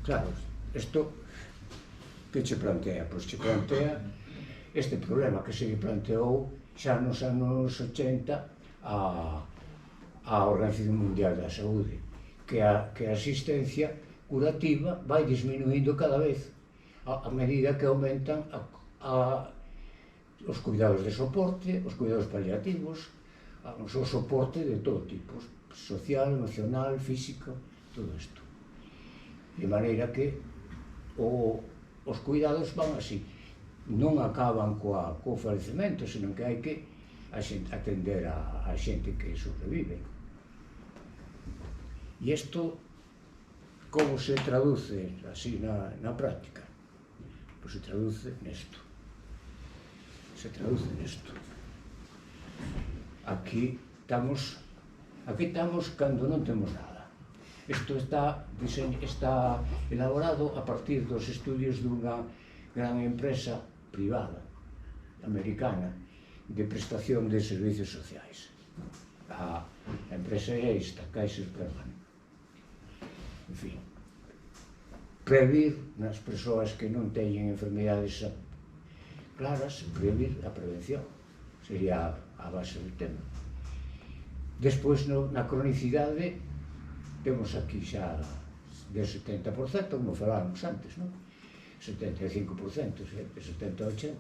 claro, isto que che plantea? Pois che plantea este problema que se planteou xa nos anos 80 a Organización Mundial da Saúde, que a asistencia curativa vai disminuindo cada vez a medida que aumentan os cuidados de soporte, os cuidados paliativos, o soporte de todo tipo, social, emocional, físico, todo isto. De maneira que os cuidados van así, non acaban co falecemento, senón que hai que atender a xente que sobrevive. E isto, como se traduce así na práctica? Pois se traduce nesto. Aquí estamos cando non temos nada. Isto está elaborado a partir dos estudios dunha gran empresa privada, americana, de prestación de servicios sociais. A empresa é esta, Kaiser-Permanente. En fin, previr nas persoas que non teñen enfermedades claras, previr a prevención, sería a base do tema. Despois, na cronicidade, temos aquí xa de 70%, como falábamos antes, non? 75%, 70-80%,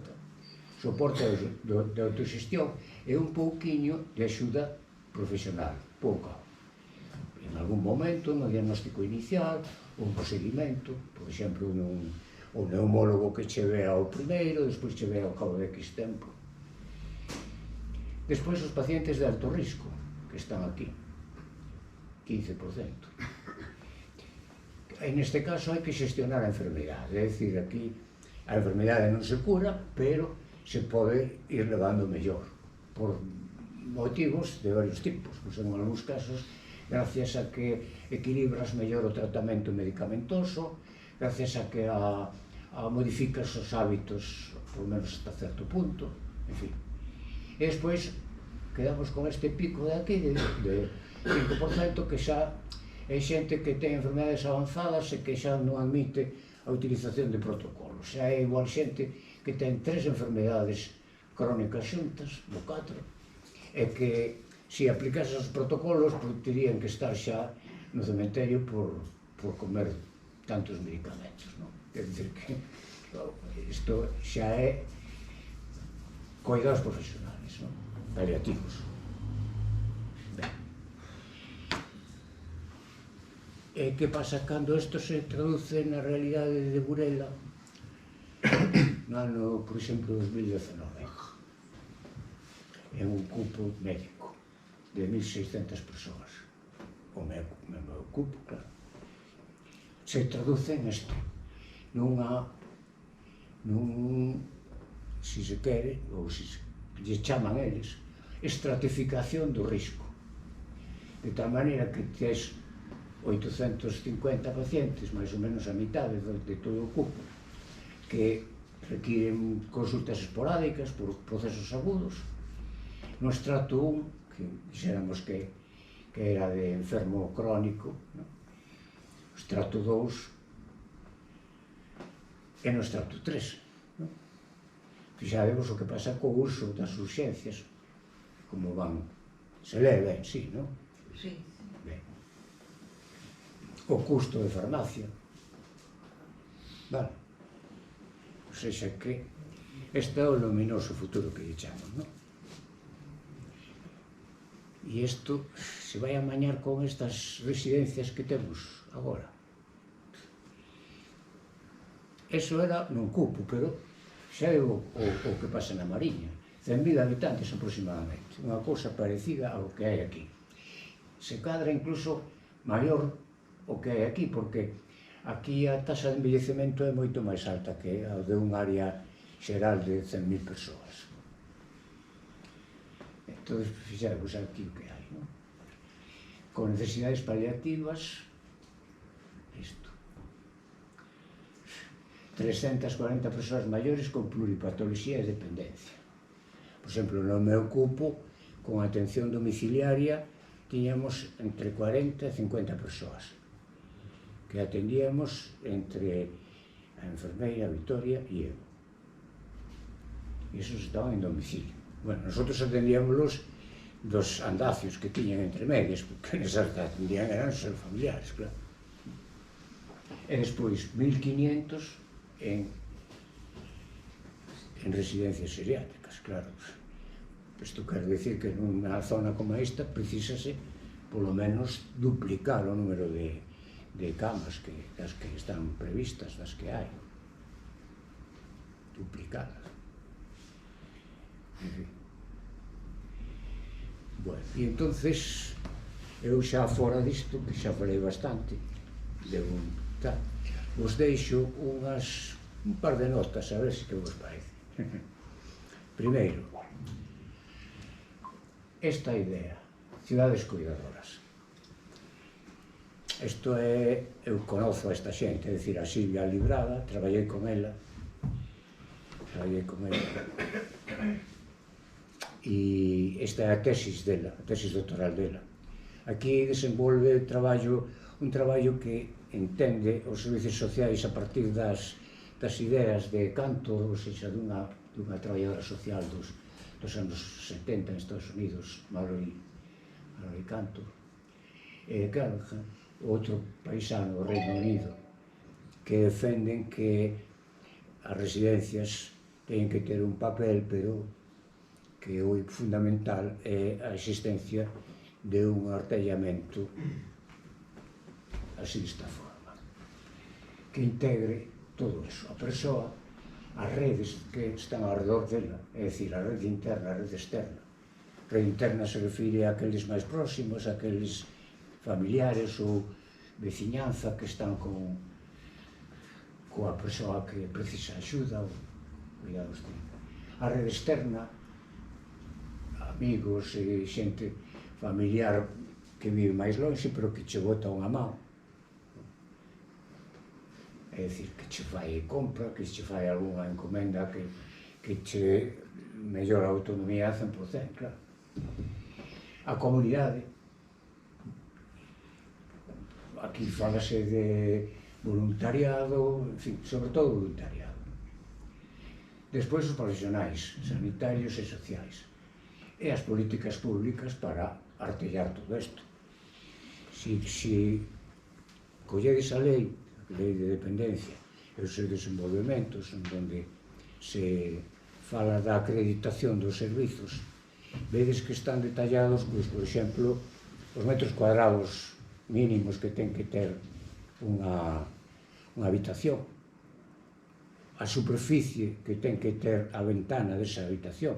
soporte de autoxestión e un pouquiño de axuda profesional, pouca. En algún momento, no diagnóstico inicial, un seguimento, por exemplo, un neumólogo que che vea ao primeiro, despois che vea ao cabo de X tempo. Despois, os pacientes de alto risco, que están aquí, 15%. En este caso hai que xestionar a enfermedade, é dicir, aquí a enfermedade non se cura, pero se pode ir levando mellor, por motivos de varios tipos, pois en algúns casos gracias a que equilibras mellor o tratamento medicamentoso, gracias a que modificas os hábitos, por menos hasta certo punto, en fin. E despois quedamos con este pico de aquí de 5% que xa é xente que ten enfermedades avanzadas e que xa non admite a utilización de protocolos. Xa é igual xente que ten 3 enfermedades crónicas xuntas, ou 4, e que se aplicase os protocolos terían que estar xa no cementerio por comer tantos medicamentos, non? É dicir que isto xa é cuidados profesionales, non? Paliativos. E que pasa cando isto se traduce na realidade de Burela no ano, por exemplo, 2019, en un cupo médico de 1.600 persoas, o meu cupo, claro, se traduce en isto, si se quere, ou si lle chaman eles, estratificación do risco, de tal maneira que tes 850 pacientes, máis ou menos a mitade de todo o cupo, que requiren consultas esporádicas por procesos agudos. No estrato 1, que dixéramos que era de enfermo crónico, o estrato 2 e no estrato 3. Fixadevos o que pasa co uso das urxencias, como van, se lee ben, sí, non? Sí. Ben. O custo de farmacia, vale? O seja que este é o luminoso futuro que lle chaman, non? E isto se vai amañar con estas residencias que temos agora. Eso era nun cupo, pero xa é o que pasa na Mariña. 100.000 habitantes aproximadamente, unha cousa parecida ao que hai aquí. Se cadra incluso maior o que hai aquí, porque aquí a taxa de envellecemento é moito máis alta que a de un área xeral de 100.000 persoas. Entón, fixemos aquí o que hai, non? Con necesidades paliativas, isto. 340 persoas maiores con pluripatoloxía e dependencia. Por exemplo, no meu cupo, con atención domiciliaria, tiñamos entre 40 e 50 persoas, que atendíamos entre a enfermeira Vitoria e eu. E esos estaban en domicilio. Bueno, nosotros atendíamos dos andacios que tiñan entre medias, porque nesas que atendían eran seus familiares, claro. E despois 1.500 en residencias geriátricas, claro. Isto quer decir que nunha zona como esta precisase polo menos duplicar o número de camas das que están previstas, das que hai. Duplicadas. En fin. Bueno, e entonces eu xa fora disto, que xa falei bastante, vos deixo un par de notas, a ver se que vos parece. Primeiro, esta idea, cidades cuidadoras. Isto é, eu conozo a esta xente, é dicir, a Silvia Librada, traballei con ela, e esta é a tesis dela, a tesis doctoral dela. Aquí desenvolve un traballo que entende os servicios sociais a partir das ideas de Cantor, ou seja, dunha traballadora social dos anos 70 en Estados Unidos, Mallory Cantor. E, claro, outro paisano do Reino Unido, que defenden que as residencias teñen que ter un papel, pero que o fundamental é a existencia de un artellamento así desta forma, que integre todo eso, a persoa, as redes que están ao redor dela, é dicir, a rede interna, a rede externa, Rede interna se refire a aqueles máis próximos, a aqueles familiares ou veciñanza que están coa persoa que precisa axuda ou cuidados de. A rede externa, amigos e xente familiar que vive máis lonxe, pero que che bota unha mão. É dicir, que che fai compra, que che fai algunha encomenda, que che mellora a autonomía a 100%, claro. A comunidade. Aquí falase de voluntariado, en fin, sobre todo voluntariado. Despois os profesionais, sanitarios e sociais. E as políticas públicas para artellar todo isto. Si colledes a lei de dependencia e os seus desenvolvementos, onde se fala da acreditación dos servizos, vedes que están detallados, pois, por exemplo, os metros cuadrados mínimos que ten que ter unha habitación, a superficie que ten que ter a ventana desa habitación,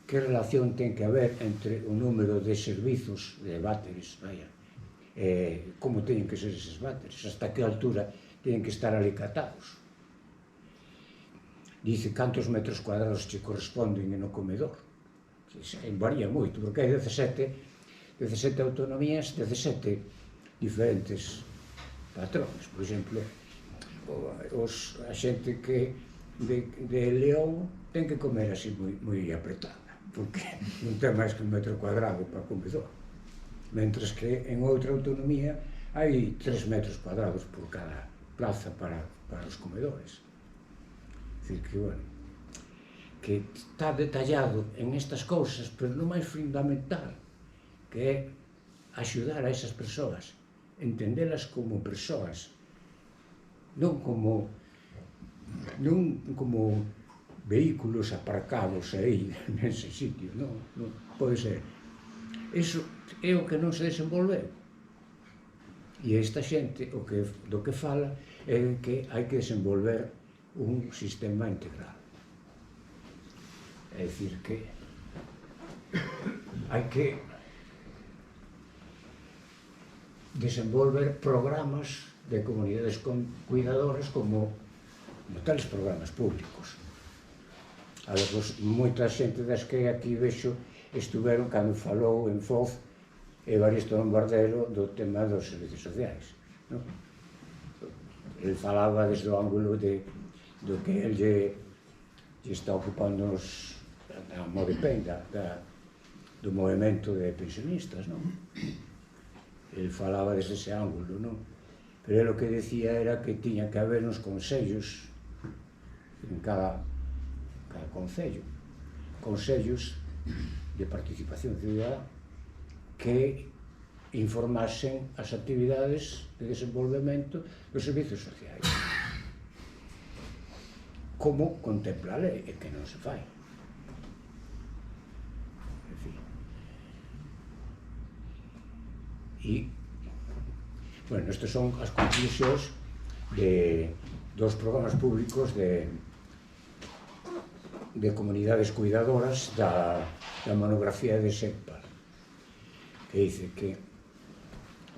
que relación ten que haber entre o número de servizos de váteres, como teñen que ser eses váteres, hasta que altura teñen que estar alicatados. Dice cantos metros cuadrados che corresponden no comedor. Varía moito, porque hai 17 autonomías, 17 diferentes patrones. Por exemplo, a xente que de León ten que comer así moi apretada, porque non ten máis que un metro cuadrado para comedor, mentres que en outra autonomía hai 3 metros cuadrados por cada plaza para os comedores. É dicir que, bueno, que está detallado en estas cousas, pero non máis fundamental, que é axudar a esas persoas, entendelas como persoas, non como vehículos aparcados aí nese sitio, non pode ser. Iso é o que non se desenvolveu. E esta xente do que fala é que hai que desenvolver un sistema integral. É dicir que hai que desenvolver programas de comunidades cuidadoras como tales programas públicos. A ver, moita xente das que aquí vexo estuveron cando falou en Foz Evaristo Lombardero do tema dos servicios sociais. El falaba desde o ángulo do que el lle está ocupando a Modepen, do movimento de pensionistas, non? El falaba desde ese ángulo, non? Pero el o que decía era que tiña que haber uns consellos en cada concello, consellos de participación ciudadana que informasen as actividades de desenvolvemento dos servicios sociais. Como contempla a lei, e que non se fai. En fin. E, bueno, estas son as conclusións dos programas públicos de comunidades cuidadoras da monografía de SECPAR, que dice que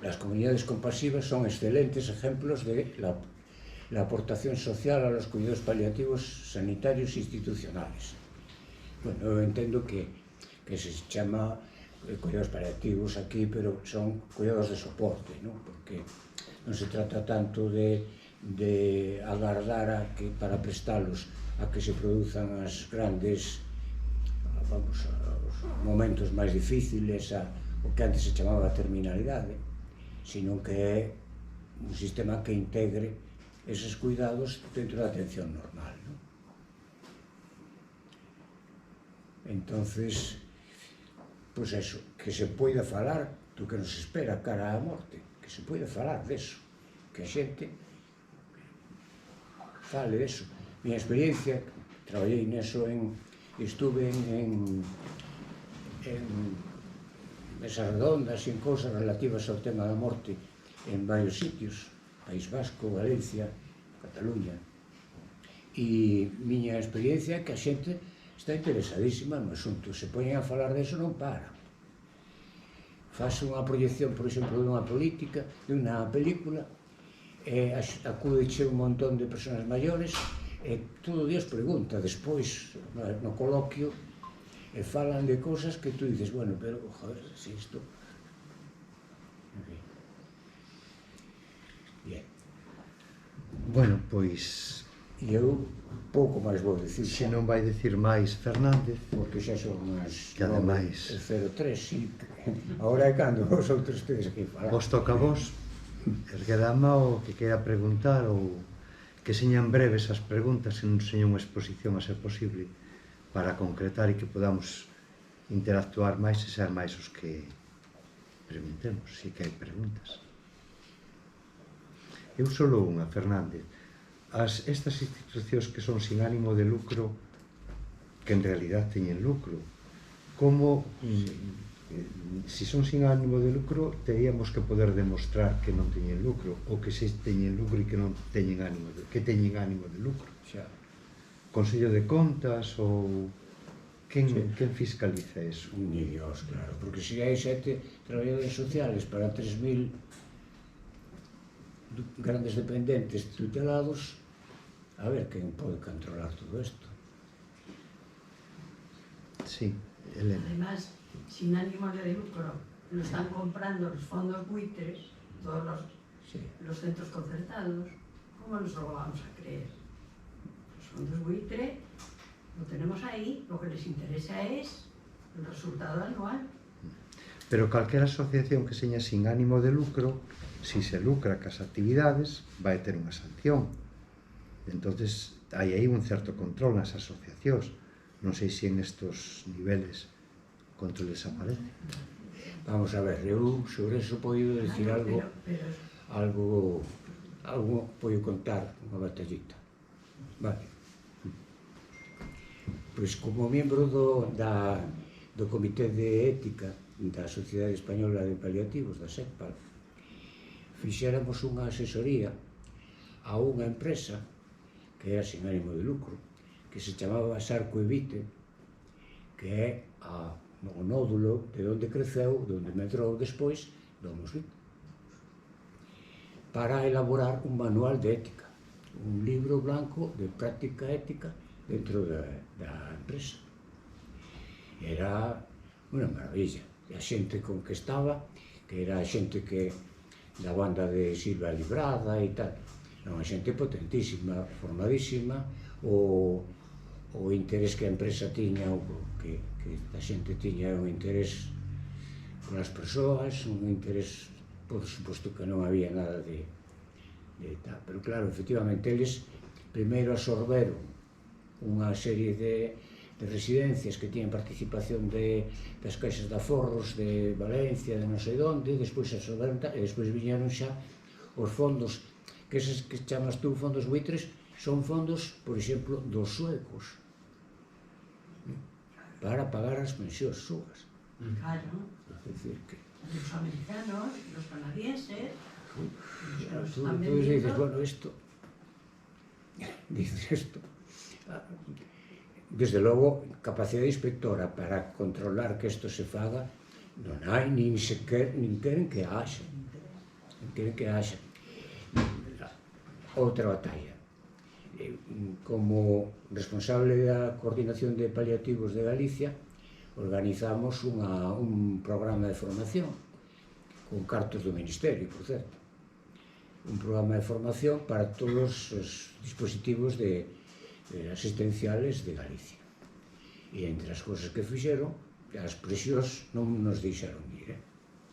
las comunidades compasivas son excelentes ejemplos de la aportación social a los cuidados paliativos sanitarios institucionales. Bueno, eu entendo que se chama cuidados paliativos aquí, pero son cuidados de soporte, ¿no? Porque non se trata tanto de agardar para prestalos a que se produzan as grandes, os momentos máis difíciles, o que antes se chamaba terminalidade, sino que é un sistema que integre eses cuidados dentro da atención normal, ¿no? Entonces, pois eso, que se poida falar do que nos espera cara á morte, que se poida falar deso, que a xente fale deso. Minha experiencia, traballei neso, estuve en mesas redondas e en cousas relativas ao tema da morte en varios sitios, País Vasco, Valencia, Cataluña, e miña experiencia é que a xente está interesadísima no asunto. Se poñen a falar deso non para. Faz unha proyección, por exemplo, dunha política, dunha película, acúdeche un montón de persoas maiores e todo Dios pregunta despois no coloquio e falan de cosas que tú dices, bueno, pero, joder, si isto... Bien. Bueno, pois, E eu pouco máis vou dicir, se non vai dicir máis Fernández, porque xa son as Que ademais- 9:03, sí. Agora é cando vos outros tedes que falar. vos toca a vos erguer a mão o que queira preguntar ou que señan breves as preguntas, se non seña unha exposición a ser posible, para concretar e que podamos interactuar máis e ser máis os que preguntemos, se que hai preguntas. Eu solo unha, Fernández. Estas institucións que son sin ánimo de lucro, que en realidad teñen lucro, como, se son sin ánimo de lucro, teríamos que poder demostrar que non teñen lucro, ou que se teñen lucro e que non teñen ánimo que teñen ánimo de lucro. Xa. Consello de Contas ou quen fiscaliza eso? Ni Dios, claro, porque se hai 7 traballadores sociales para 3.000 grandes dependentes tutelados, a ver quen pode controlar todo isto. Sí, Elena. Además, sin ánimo de lucro, lo están comprando los fondos buitres, todos Sí. los centros concertados. ¿Cómo nos lo vamos a creer? Los fondos buitre lo tenemos ahí, lo que les interesa es el resultado anual. Pero calquera asociación que seña sin ánimo de lucro, si se lucra cas actividades, vai ter unha sanción. Entonces, hai aí un certo control nas asociacións. Non sei se en estos niveles control desaparece. Vamos a ver, eu sobre eso podo dicir algo, algo podo contar unha batallita. Vale. Pois como membro do Comité de Ética da Sociedade Española de Paliativos, da SECPAL, fixéramos unha asesoría a unha empresa que era sin ánimo de lucro, que se chamaba Sarco Evite, que é o nódulo de onde creceu, de onde medrou despois Domus Vita, para elaborar un manual de ética, un libro blanco de práctica ética dentro da empresa. Era unha maravilla. E a xente con que estaba, que era a xente que da banda de Silva Librada e tal, era unha xente potentísima, formadísima, o interés que a empresa tiña, o que a xente tiña un interés polas persoas, un interés, por suposto que non había nada de tal, pero claro, efectivamente, eles primeiro absorberon unha serie de residencias que tiñan participación das caixas de aforros de Valencia, de non sei onde, despois absorberon tal, e despois viñeron xa os fondos, que eses que chamas tú fondos buitres, son fondos, por exemplo, dos suecos, para pagar as pensións súas. Claro, É dicir, que los americanos, los canadienses, tú dices, bueno, isto, desde logo, capacidade inspectora para controlar que isto se faga, non hai, nin queren que haxa. Outra batalla. Como responsable da coordinación de paliativos de Galicia, organizamos un programa de formación con cartos do Ministerio, por certo. Un programa de formación para todos os dispositivos asistenciales de Galicia. E entre as cousas que fixeron, as presións non nos deixaron ir,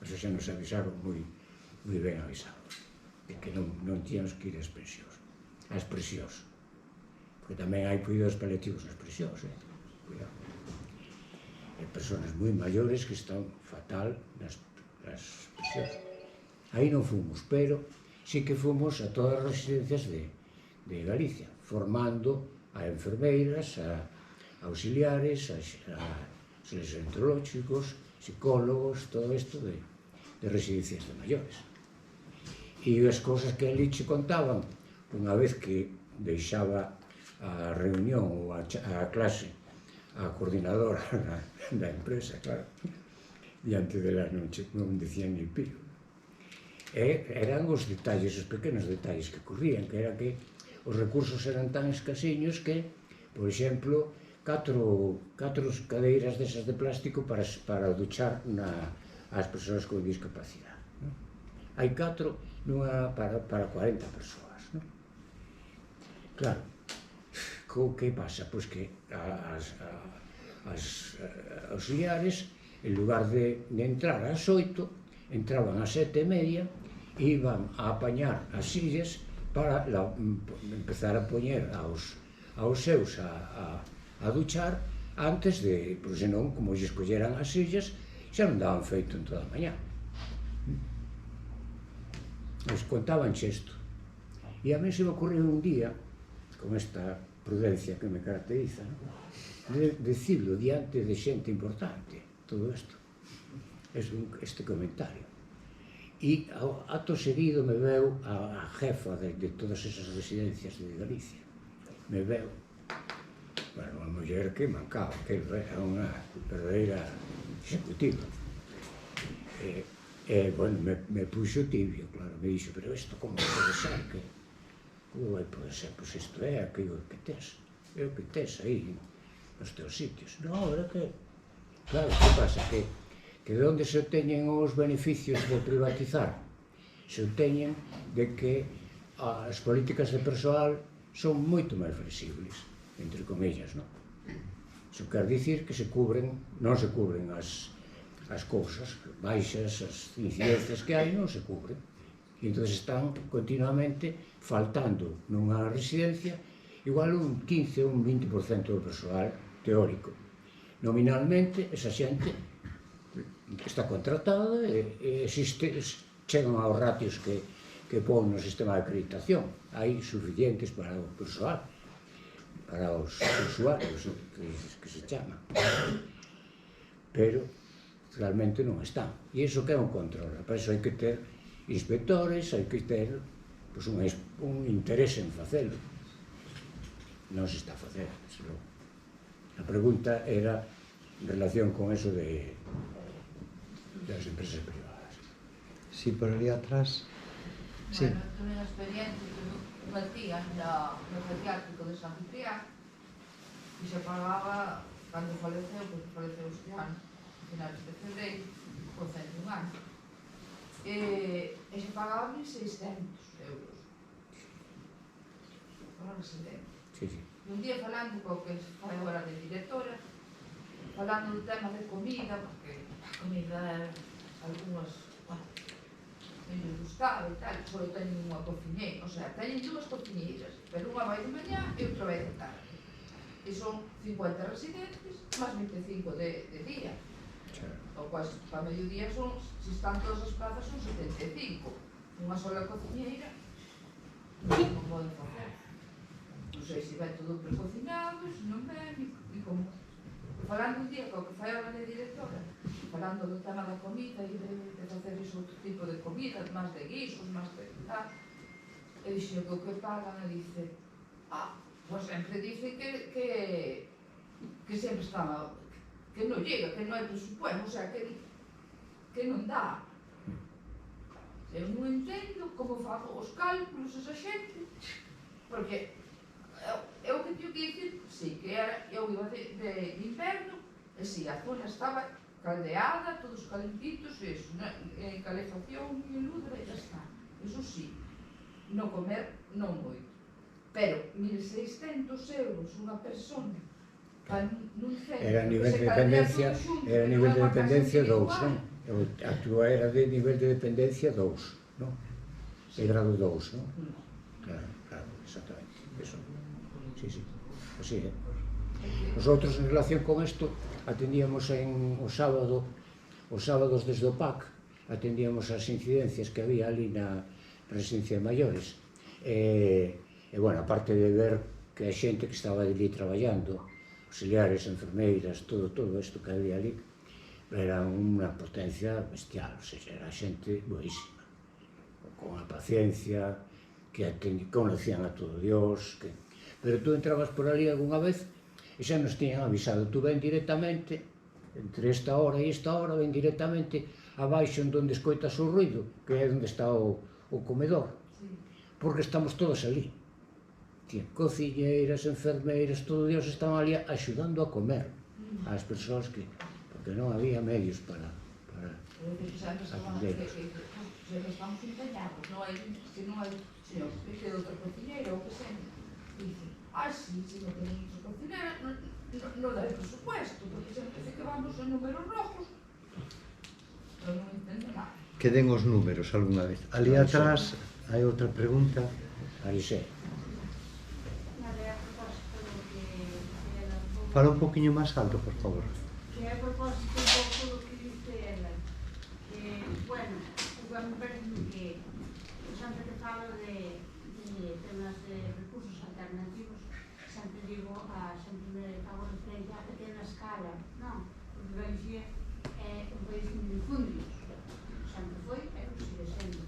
Eso xa nos avisaron moi ben avisados, de que non tíamos que ir ás presións. Porque tamén hai cuidados paliativos nas presións, cuidado. Hai persoas moi maiores que están fatal nas presións. Aí non fomos, pero sí que fomos a todas as residencias de Galicia, formando a enfermeiras, a auxiliares, a gastroenterolóxicos, psicólogos, todo isto de residencias de maiores. E as cousas que ali che contaban, unha vez que deixaba a reunión ou a clase a coordinadora da empresa, claro, diante delas non dicían ni pío. Eran os detalles, os pequenos detalles que ocurrían, que era que os recursos eran tan escasiños que, por exemplo, 4 cadeiras desas de plástico para duchar as persoas con discapacidade. Hai 4 para 40 persoas. Claro, que pasa? Pois que as auxiliares, en lugar de entrar ás 8, entraban ás 7:30, iban a apañar as sillas para empezar a poñer aos seus a duchar antes de, por senón, como lle escolleran as sillas, xa non daban feito en toda a mañá. Nos contaban isto. E a mí se me ocurriu un día, con esta prudencia que me caracteriza, de decirlo diante de xente importante, todo isto, este comentario. E acto seguido me veu a jefa de todas esas residencias de Galicia. Me veu, bueno, a muller que mancaba, que era unha verdadeira executiva. Bueno, me puxo tibio, claro, me dixo, pero isto como pode ser, como vai poder ser? Pois isto é aquilo que tes, é o que tes aí nos teus sitios. Non, era que, claro, que pasa? Que de onde se obteñen os beneficios de privatizar? Se obteñen de que as políticas de persoal son moito máis flexibles, entre comillas, non? Iso quer dicir que non se cubren as cousas baixas, as incidencias que hai non se cubren. E entón están continuamente faltando nunha residencia igual un 15 ou un 20% do persoal teórico. Nominalmente, esa xente está contratada e chegan aos ratios que pon no sistema de acreditación. Hai suficientes para o persoal, para os usuarios, que se chama. Pero realmente non están. E iso que é un control. Para iso hai que ter inspectores, hai que ter un interese en facelo. Non se está a facer, desde logo. A pregunta era en relación con eso das empresas privadas. Sí, por ali atrás. Sí. Bueno, tuve unha experiencia que unha tía no pediátrico de San Ciprián e se pagaba, cando faleceu, porque faleceu este ano, a finales de febreiro, con 101 anos, e se pagaba 1.600 euros para residente. Sí, sí. E un día falando co que fai agora de directora, falando do tema de comida, porque a comida algunhas, bueno, non gustaba e tal, só teñen unha cociñeira, o sea, teñen 2 cociñeiras, pero unha vai de mañá e outra vai de tarde. E son 50 residentes, máis 25 de día. O cual, para mediodía son, se están todas as plazas, son 75. Unha sola cociñeira, non poden facer. Non sei se vai todo precocinado, se non ven, e como. Falando un día co que fai a de directora, falando do tema da comida e de facer iso outro tipo de comida, máis de guisos, máis de tal, e dixo que o que pagan, e dice, pues sempre dice que sempre está, que non llega, que non hai presupuesto, o sea, que non dá. Eu non entendo como fago os cálculos esa xente, porque eu que teño que dicir, sí, que eu iba de inverno, e si, a zona estaba caldeada, todos calentitos, e eso, calefacción e luz, e xa está. Eso sí, no comer non moito. Pero 1.600 euros unha persona nun centro... Era nivel de dependencia 2, non? A túa era de nivel de dependencia 2, non? De grado 2, non? Claro, exactamente. Eso. Sí, así, Nosotros, en relación con isto, atendíamos os sábados desde o PAC, atendíamos as incidencias que había ali na residencia de maiores. E, bueno, aparte de ver que a xente que estaba ali traballando, auxiliares, enfermeiras, todo isto que había ali, era unha potencia bestial, ou seja, era xente boísima, con a paciencia, que conocían a todo Dios, pero tú entrabas por ali algunha vez e xa nos tiñan avisado, tú ven directamente, entre esta hora e esta hora, ven directamente abaixo en donde escoitas o ruido, que é onde está o comedor, porque estamos todos ali. Cociñeiras, enfermeiras, todo Dios estaban ali axudando a comer ás persoas que, porque non había medios para atender. Estamos empeñados, se non hai, señor, que quede outra cociñeira ou que seja, dice, sí, se non tenemos outra cociñeira, non dá presupuesto, porque sempre dice que vamos en números rojos, pero non entendo nada. Queden os números algunha vez. Ali atrás hai outra pregunta. Arisé. Fala un poquinho máis alto, por favor. Que é a propósito un pouco do que dice ela, que, bueno, me parece que sempre que falo de temas de recursos alternativos, sempre digo, sempre me fago referencia a pequena escala, non? Porque Galicia é un país de minifundios, sempre foi e sigue sendo.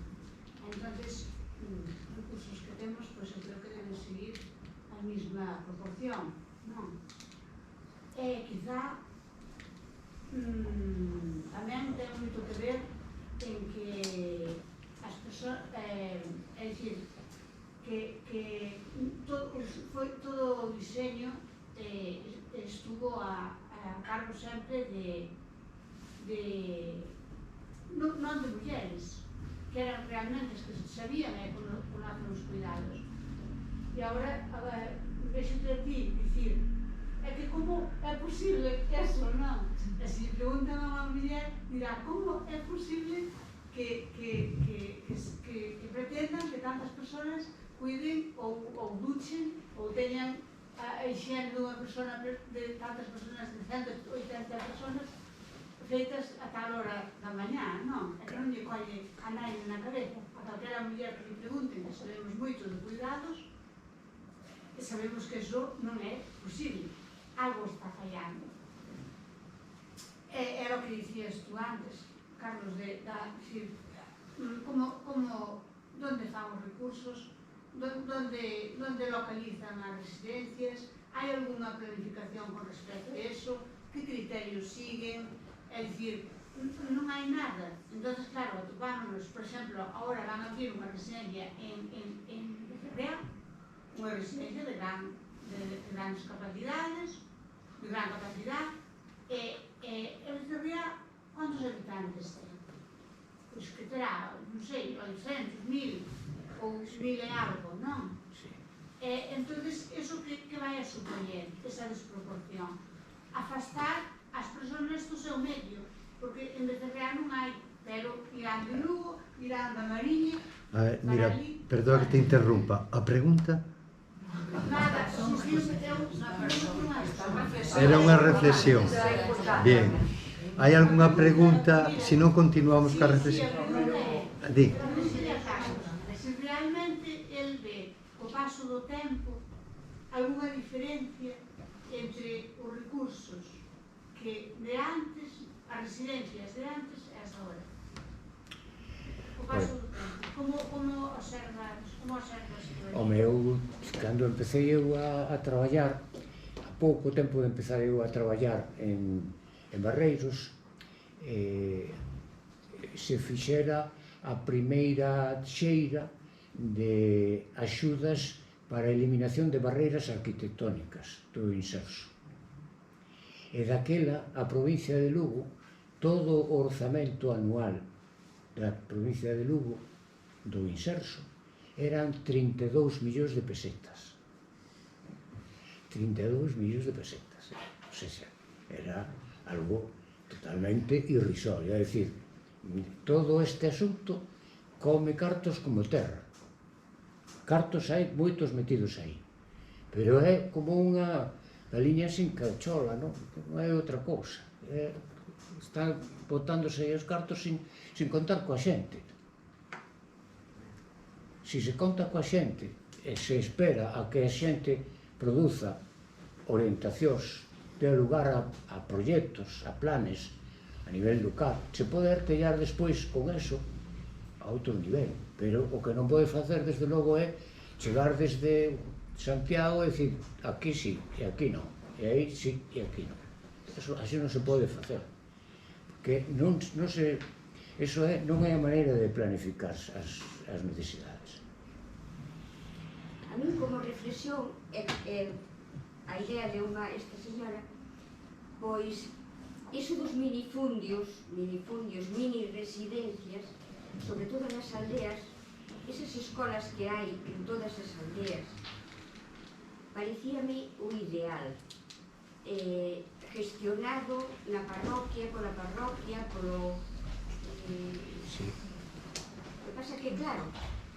Entonces, os recursos que temos, pois eu creo que deben seguir a mesma proporción, non? E quizá tamén ten moito que ver en que as persoas, é dicir, que todo o diseño estuvo a cargo sempre non de mulleres, que eran realmente as que sabían conocen os cuidados. E agora vexo de ti dicir, é que como é posible eso, non? E se preguntan a unha muller, dirá, como é posible que pretendan que tantas persoas cuiden ou duchen ou teñan a higiene dunha persona, de tantas persoas, de 180 persoas feitas a tal hora da mañá, non? É que non lle colle a nadie na cabeza. A calquera muller que lle pregunten, que sabemos moito de cuidados, e sabemos que iso non é posible. Algo está fallando. Era o que dicías tú antes, Carlos, decir, donde fan os recursos, donde localizan as residencias, hai algunha planificación con respecto a eso, que criterios siguen, é dicir, non hai nada. Entón, claro, atopámonos, por exemplo, agora van a abrir unha residencia en Becerrea, unha residencia de grandes capacidades, de gran capacidade, e Becerrea, quantos habitantes ten? Pois que terá, non sei, 800, 1000, ou 1000 e algo, non? Entón, iso que vai a supoñer, esa desproporción? Afastar as persoas do seu medio, porque en Becerrea non hai, pero irán de Lugo, irán da Mariña, Mira, perdón que te interrumpa. A pregunta? nada, Era unha reflexión. Bien. Hai algunha pregunta? Se non continuamos ca reflexión. Di. Se realmente el ve o paso do tempo algunha diferencia entre os recursos que de antes, as residencias de antes e as agora. O paso do tempo. Como observas isto? Home, eu, cando empecé eu a traballar, a pouco tempo de empezar eu a traballar en Barreiros, se fixera a primeira xeira de axudas para a eliminación de barreiras arquitectónicas do Inserso. E daquela, a provincia de Lugo, todo o orzamento anual da provincia de Lugo, do Inserso, eran 32 millóns de pesetas. 32 millóns de pesetas. O sea, era algo totalmente irrisorio. É dicir, todo este asunto come cartos como terra. Cartos hai moitos metidos aí. Pero é como unha galiña sin cachola, non? Non é outra cousa. Están botándose aí os cartos sin contar coa xente. Se se conta coa xente e se espera a que a xente produza orientacións, dé lugar a proxectos, a planes a nivel local, se pode artellar despois con eso a outro nivel, pero o que non pode facer desde logo é chegar desde Santiago e dicir aquí sí e aquí non. e aí sí, e aquí non. Así non se pode facer, porque non se... Eso non é a maneira de planificar as necesidades. A mí, como reflexión, a idea de esta señora, pois, iso dos minifundios, mini residencias, sobre todo nas aldeas, esas escolas que hai en todas as aldeas, parecíame o ideal, gestionado na parroquia, pola parroquia, polo... Sí. O que pasa que, claro,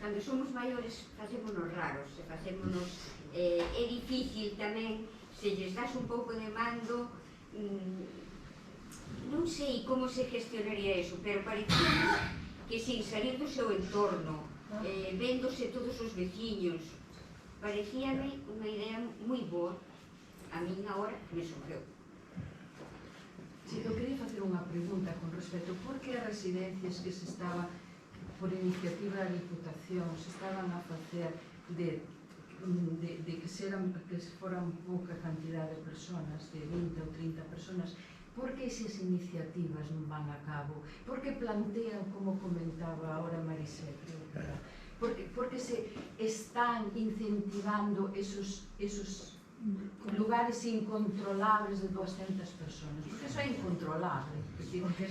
cando somos maiores facémonos raros, é difícil tamén, se lles das un pouco de mando, non sei como se gestionaría eso, pero parecía que sin salir do seu entorno, véndose todos os veciños, parecíame unha idea moi boa, a min agora me sobrou. Si, eu queria facer unha pregunta con respecto por que as residencias que se estaba, por iniciativa da Diputación, se estaban a facer de que foran pouca cantidad de personas, de 20 ou 30 personas, por que esas iniciativas non van a cabo? Por que plantean, como comentaba ahora Marisel, por que se están incentivando esos lugares incontrolables de 200 personas? Porque eso é incontrolable.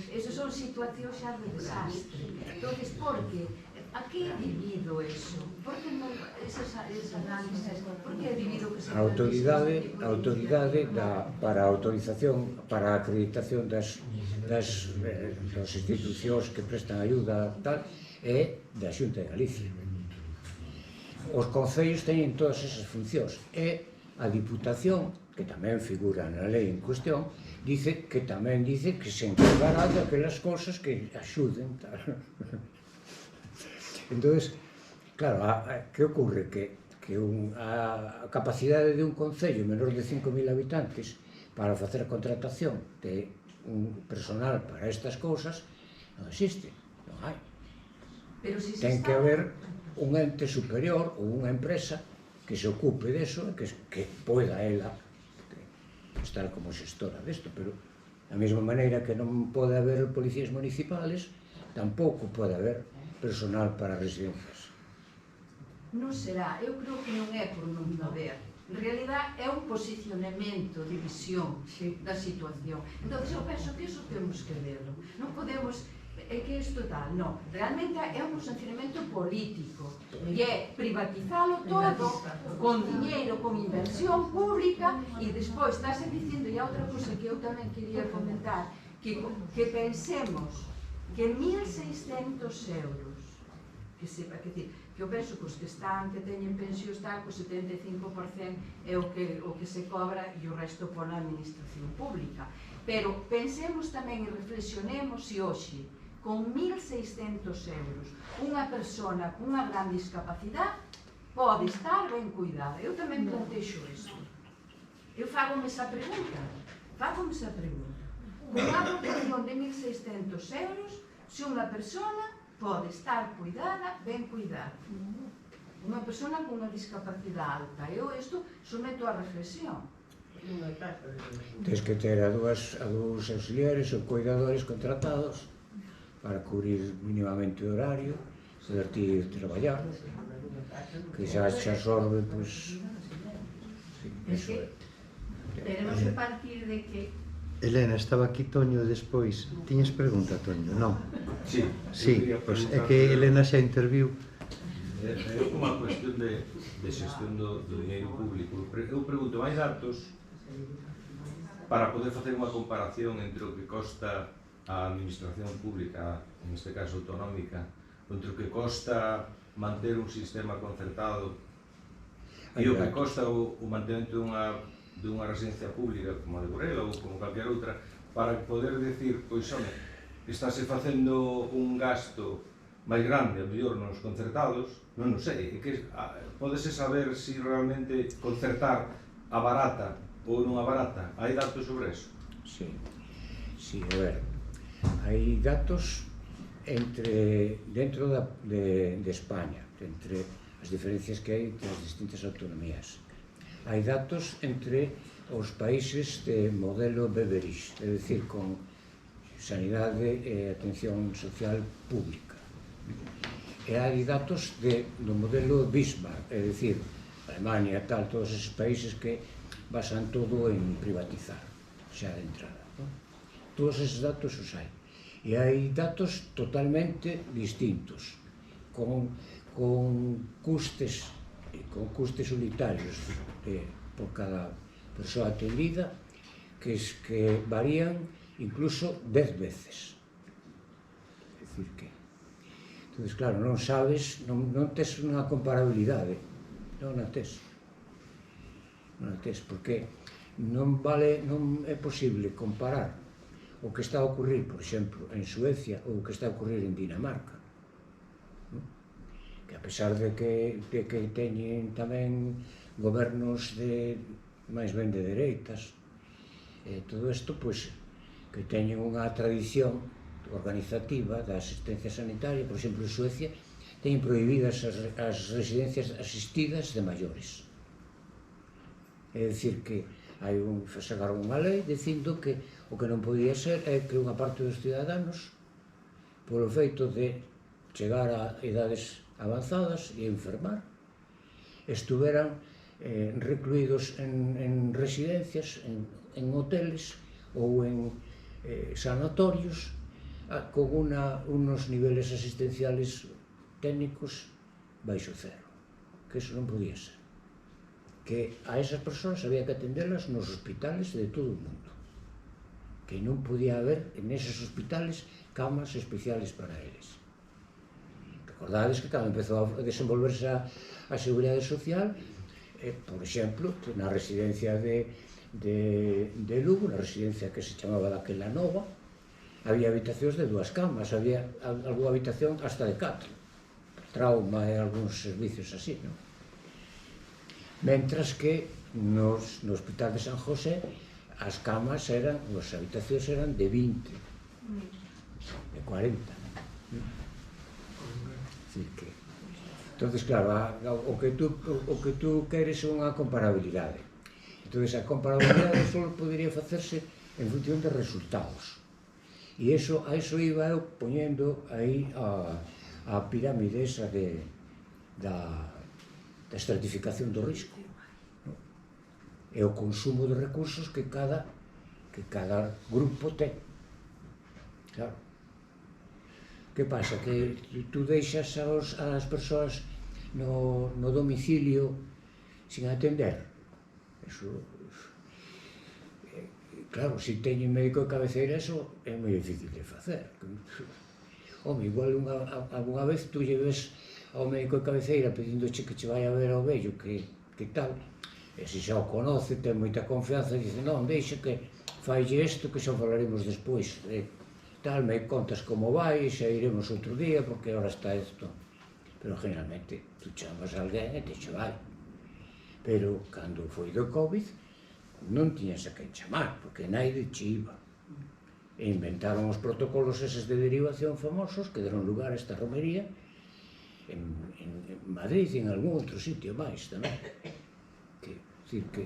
Esas son situacións xa de desastre. Entón, por que? A que é debido eso? Por que non esas análises? Por que é debido que se... A autoridade para a autorización, para a acreditación das institucións que prestan ayuda tal, é da Xunta de Galicia. Os concellos teñen todas esas funcións e a Diputación, que tamén figura na lei en cuestión, tamén dice que se encargará de aquelas cosas que axuden tal. Entón, claro, que ocorre? Que a capacidade de un concello menor de 5.000 habitantes para facer a contratación de un personal para estas cousas non existe, non hai. Ten que haber un ente superior ou unha empresa que se ocupe deso e que poida ela estar como xestora desto, pero da mesma maneira que non pode haber policías municipales, tampouco pode haber personal para residencias. Non será, eu creo que non é por non haber. En realidad é un posicionamento de visión da situación. Entón, eu penso que iso temos que verlo. Non podemos, é que isto tal, non. Realmente é un posicionamento político e é privatizalo todo con diñeiro, con inversión pública e despois estás dicindo, e a outra cosa que eu tamén quería comentar, que pensemos que 1.600 euros, que eu penso que os que teñen pensión están co 75% é o que se cobra e o resto pola administración pública. Pero pensemos tamén e reflexionemos se hoxe, con 1.600 euros, unha persona con unha gran discapacidade pode estar ben cuidada. Eu tamén plantexo iso. Eu fagome esa pregunta. Con unha aportación de 1.600 euros, se unha persona pode estar cuidada, ben cuidada. Unha persona con unha discapacidade alta. Eu isto someto a reflexión. Tens que ter a dous auxiliares ou cuidadores contratados para cubrir mínimamente o horario, poder ti traballar, que xa absorbe, pois... Tenemos que partir de que... Elena, estaba aquí Toño despois. Tiñes pregunta, Toño, non? Sí, pois é que Elena xa interviu. É como a cuestión de xestión do diñeiro público. Eu pregunto, hai datos para poder facer unha comparación entre o que costa a administración pública, en este caso autonómica, entre o que costa manter un sistema concertado e o que costa o mantemento dunha residencia pública como a de Burela ou como calquera outra, para poder decir, pois, home, estáse facendo un gasto máis grande, a mellor nos concertados, non o sei, pódese saber se realmente concertar a barata ou non a barata, hai datos sobre eso? Sí, a ver, hai datos dentro de España, entre as diferencias que hai entre as distintas autonomías. hai datos entre os países de modelo Beveridge, é dicir, con sanidade e atención social pública. E hai datos do modelo Bismarck, é dicir, Alemania, tal, todos esos países que basan todo en privatizar, xa de entrada. Todos esos datos os hai. E hai datos totalmente distintos, con custes unitarios por cada persoa atendida que varían incluso 10 veces. É dicir que, entón, claro, non sabes, non tes unha comparabilidade, non a tes, porque non é posible comparar o que está a ocurrir, por exemplo, en Suecia ou o que está a ocurrir en Dinamarca, que a pesar de que teñen tamén gobernos máis ben de dereitas, todo isto, pois, que teñen unha tradición organizativa da asistencia sanitaria. Por exemplo, en Suecia teñen prohibidas as residencias asistidas de maiores. É dicir que sacaron unha lei dicindo que o que non podía ser é que unha parte dos ciudadanos, polo feito de chegar a idades avanzadas e enfermar, estuveran recluídos en residencias, en hoteles ou en sanatorios con unos niveles asistenciales técnicos baixo cero, que eso non podía ser, que a esas persoas había que atendelas nos hospitales de todo o mundo, que non podía haber en esos hospitales camas especiales para eles. Recordades que cando empezou a desenvolverse a Seguridade Social, por exemplo, na residencia de Lugo, na residencia que se chamaba daquela Nova, había habitacións de 2 camas, había algunha habitación hasta de 4, trauma e algúns servicios así, non? Mentras que no Hospital de San José as camas as habitacións eran de 20, de 40. Entonces, claro, o que tú queres é unha comparabilidade. Entonces, a comparabilidade só podería facerse en función de resultados. E a iso iba eu poñendo aí a pirámide esa da estratificación do risco, e o consumo de recursos que cada grupo ten. Claro. Que pasa? Que tú deixas as persoas no domicilio sin atender. Claro, se teñen médico de cabeceira, eso é moi difícil de facer. Home, igual alguna vez tú lleves ao médico de cabeceira pedíndoche que che vai a ver ao vello, que tal, e se xa o conoce, ten moita confianza, e dice, non, deixa que faille isto, que xa falaremos despois, tal, me contas como vai, xa iremos outro día, porque ahora está isto. Pero generalmente tú chamas a alguén e te che vai. Pero cando foi do Covid non tiñas a quen chamar, porque naide che iba. E inventaron os protocolos eses de derivación famosos que deron lugar a esta romería en Madrid e en algún outro sitio máis tamén. Dicir que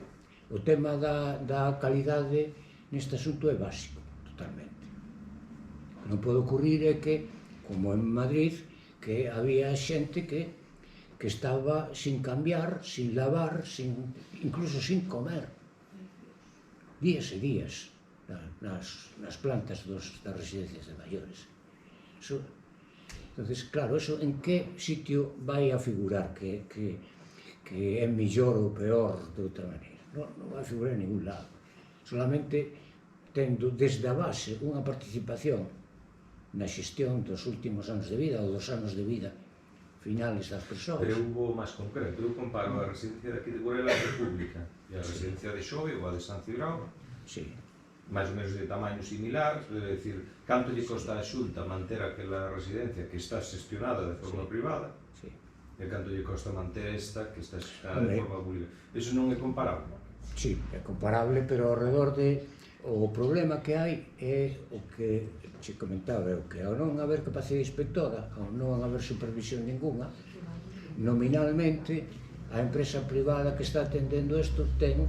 o tema da calidade neste asunto é básico, totalmente. Non pode ocurrir é que, como en Madrid, que había xente que estaba sin cambiar, sin lavar, incluso sin comer, días e días, nas plantas das residencias de maiores. Entonces, claro, eso en que sitio vai a figurar que é mellor ou peor de outra maneira? Non vai a figurar en ningún lado. Solamente tendo desde a base unha participación na xestión dos últimos anos de vida ou dos anos de vida finales das persoas. Pero eu vou máis concreto, eu comparo a residencia daqui de Burela República e a residencia de Xove ou a de San Cibrao, máis ou menos de tamaño similar, é dicir, canto lle costa a Xunta manter aquela residencia que está xestionada de forma privada e canto lle costa manter esta que está xestionada de forma pública. Eso non é comparable? Sí, é comparable, pero ao redor o problema que hai é o que che comentaba eu, que ao non haber capacidade inspectora, ao non haber supervisión ninguna, nominalmente a empresa privada que está atendendo isto ten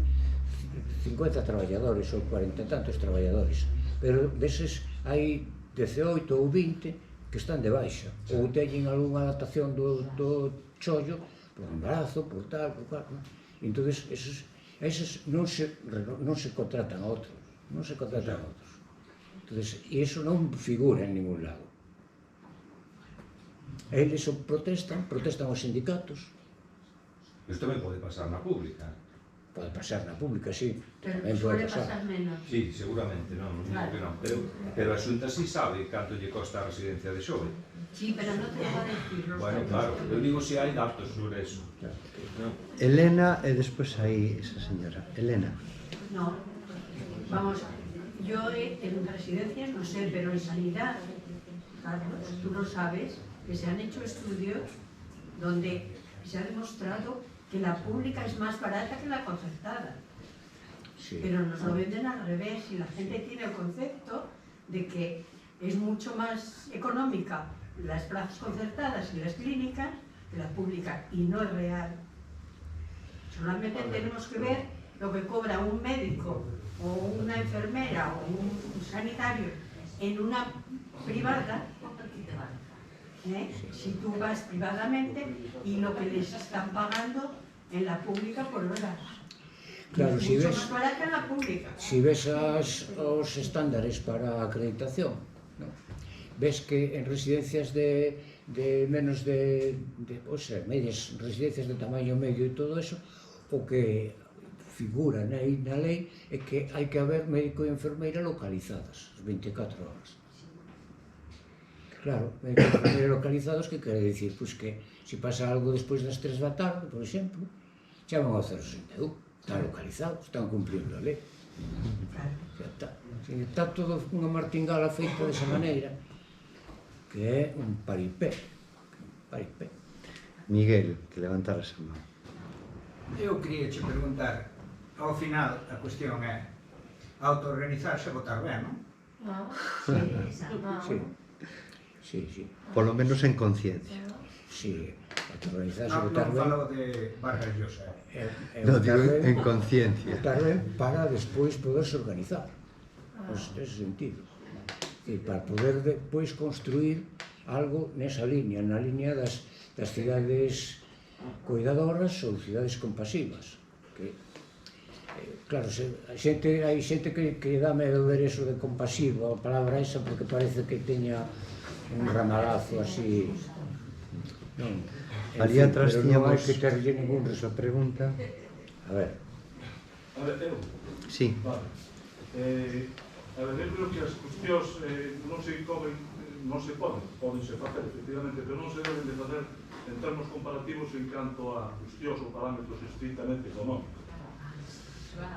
50 traballadores ou 40 e tantos traballadores, pero deses hai 18 ou 20 que están de baixa, ou teñen algunha adaptación do chollo por embarazo, por tal, por cual. Entón, eses non se contratan a outros, non se contratan a outros. Entón, e iso non figura en ningún lado. Eles protestan os sindicatos. Isto tamén pode pasar na pública. Pode pasar na pública, sí. Pero suele pasar menos. Sí, seguramente, non digo que non. Pero a Xunta sí sabe canto lle costa a residencia de xove. Sí, pero non te lo va a decir. Bueno, claro, eu digo se hai datos sobre eso. Elena, e despois aí esa señora. Elena. No, vamos, yo en residencias no sé, pero en sanidad, Carlos, tú lo sabes, que se han hecho estudios donde se ha demostrado que la pública es más barata que la concertada. Sí. Pero nos lo venden al revés y la gente tiene el concepto de que es mucho más económica las plazas concertadas y las clínicas que la pública, y no es real. Solamente tenemos que ver lo que cobra un médico o una enfermera o un sanitario en una privada, si tú vas privadamente, y lo que les están pagando en la pública por horas. Claro, si ves, más barata en la pública. Si ves os estándares para a acreditación, ¿no? Ves que en residencias de menos de medias residencias de tamaño medio e todo eso, o que figura na lei é que hai que haber médico e enfermeira localizadas as 24 horas. Claro, médico e enfermeira localizados, que quere dicir? Pois que se pasa algo despois das 3 da tarde, por exemplo, chaman ao 061, están localizados, están cumplindo a lei. Está todo unha martingala feita desa maneira, que é un paripé. Miguel, que levantaras a mão. Eu queria che preguntar, ao final a cuestión é autoorganizarse e votar ben, non? Sí. Polo menos en conciencia. Sí, autoorganizarse e Non votar ben. falo de Vargas Llosa. Non, digo en conciencia. Votar ben para despois poderse organizar. Nese sentido. E para poder depois construir algo nesa línea, na línea das cidades cuidadoras ou cidades compasivas. Claro, hai xente que dá medo ver eso de compasivo, a palabra esa, porque parece que teña un ramalazo así. Ali atrás tiñamos... Non hai que terlle ningún esa pregunta. A ver. Eu? Sí. Vale. A ver, eu creo que as cuestións non se poden se facer, efectivamente, pero non se deben de facer en termos comparativos en canto a cuestións ou parámetros estrictamente económicos.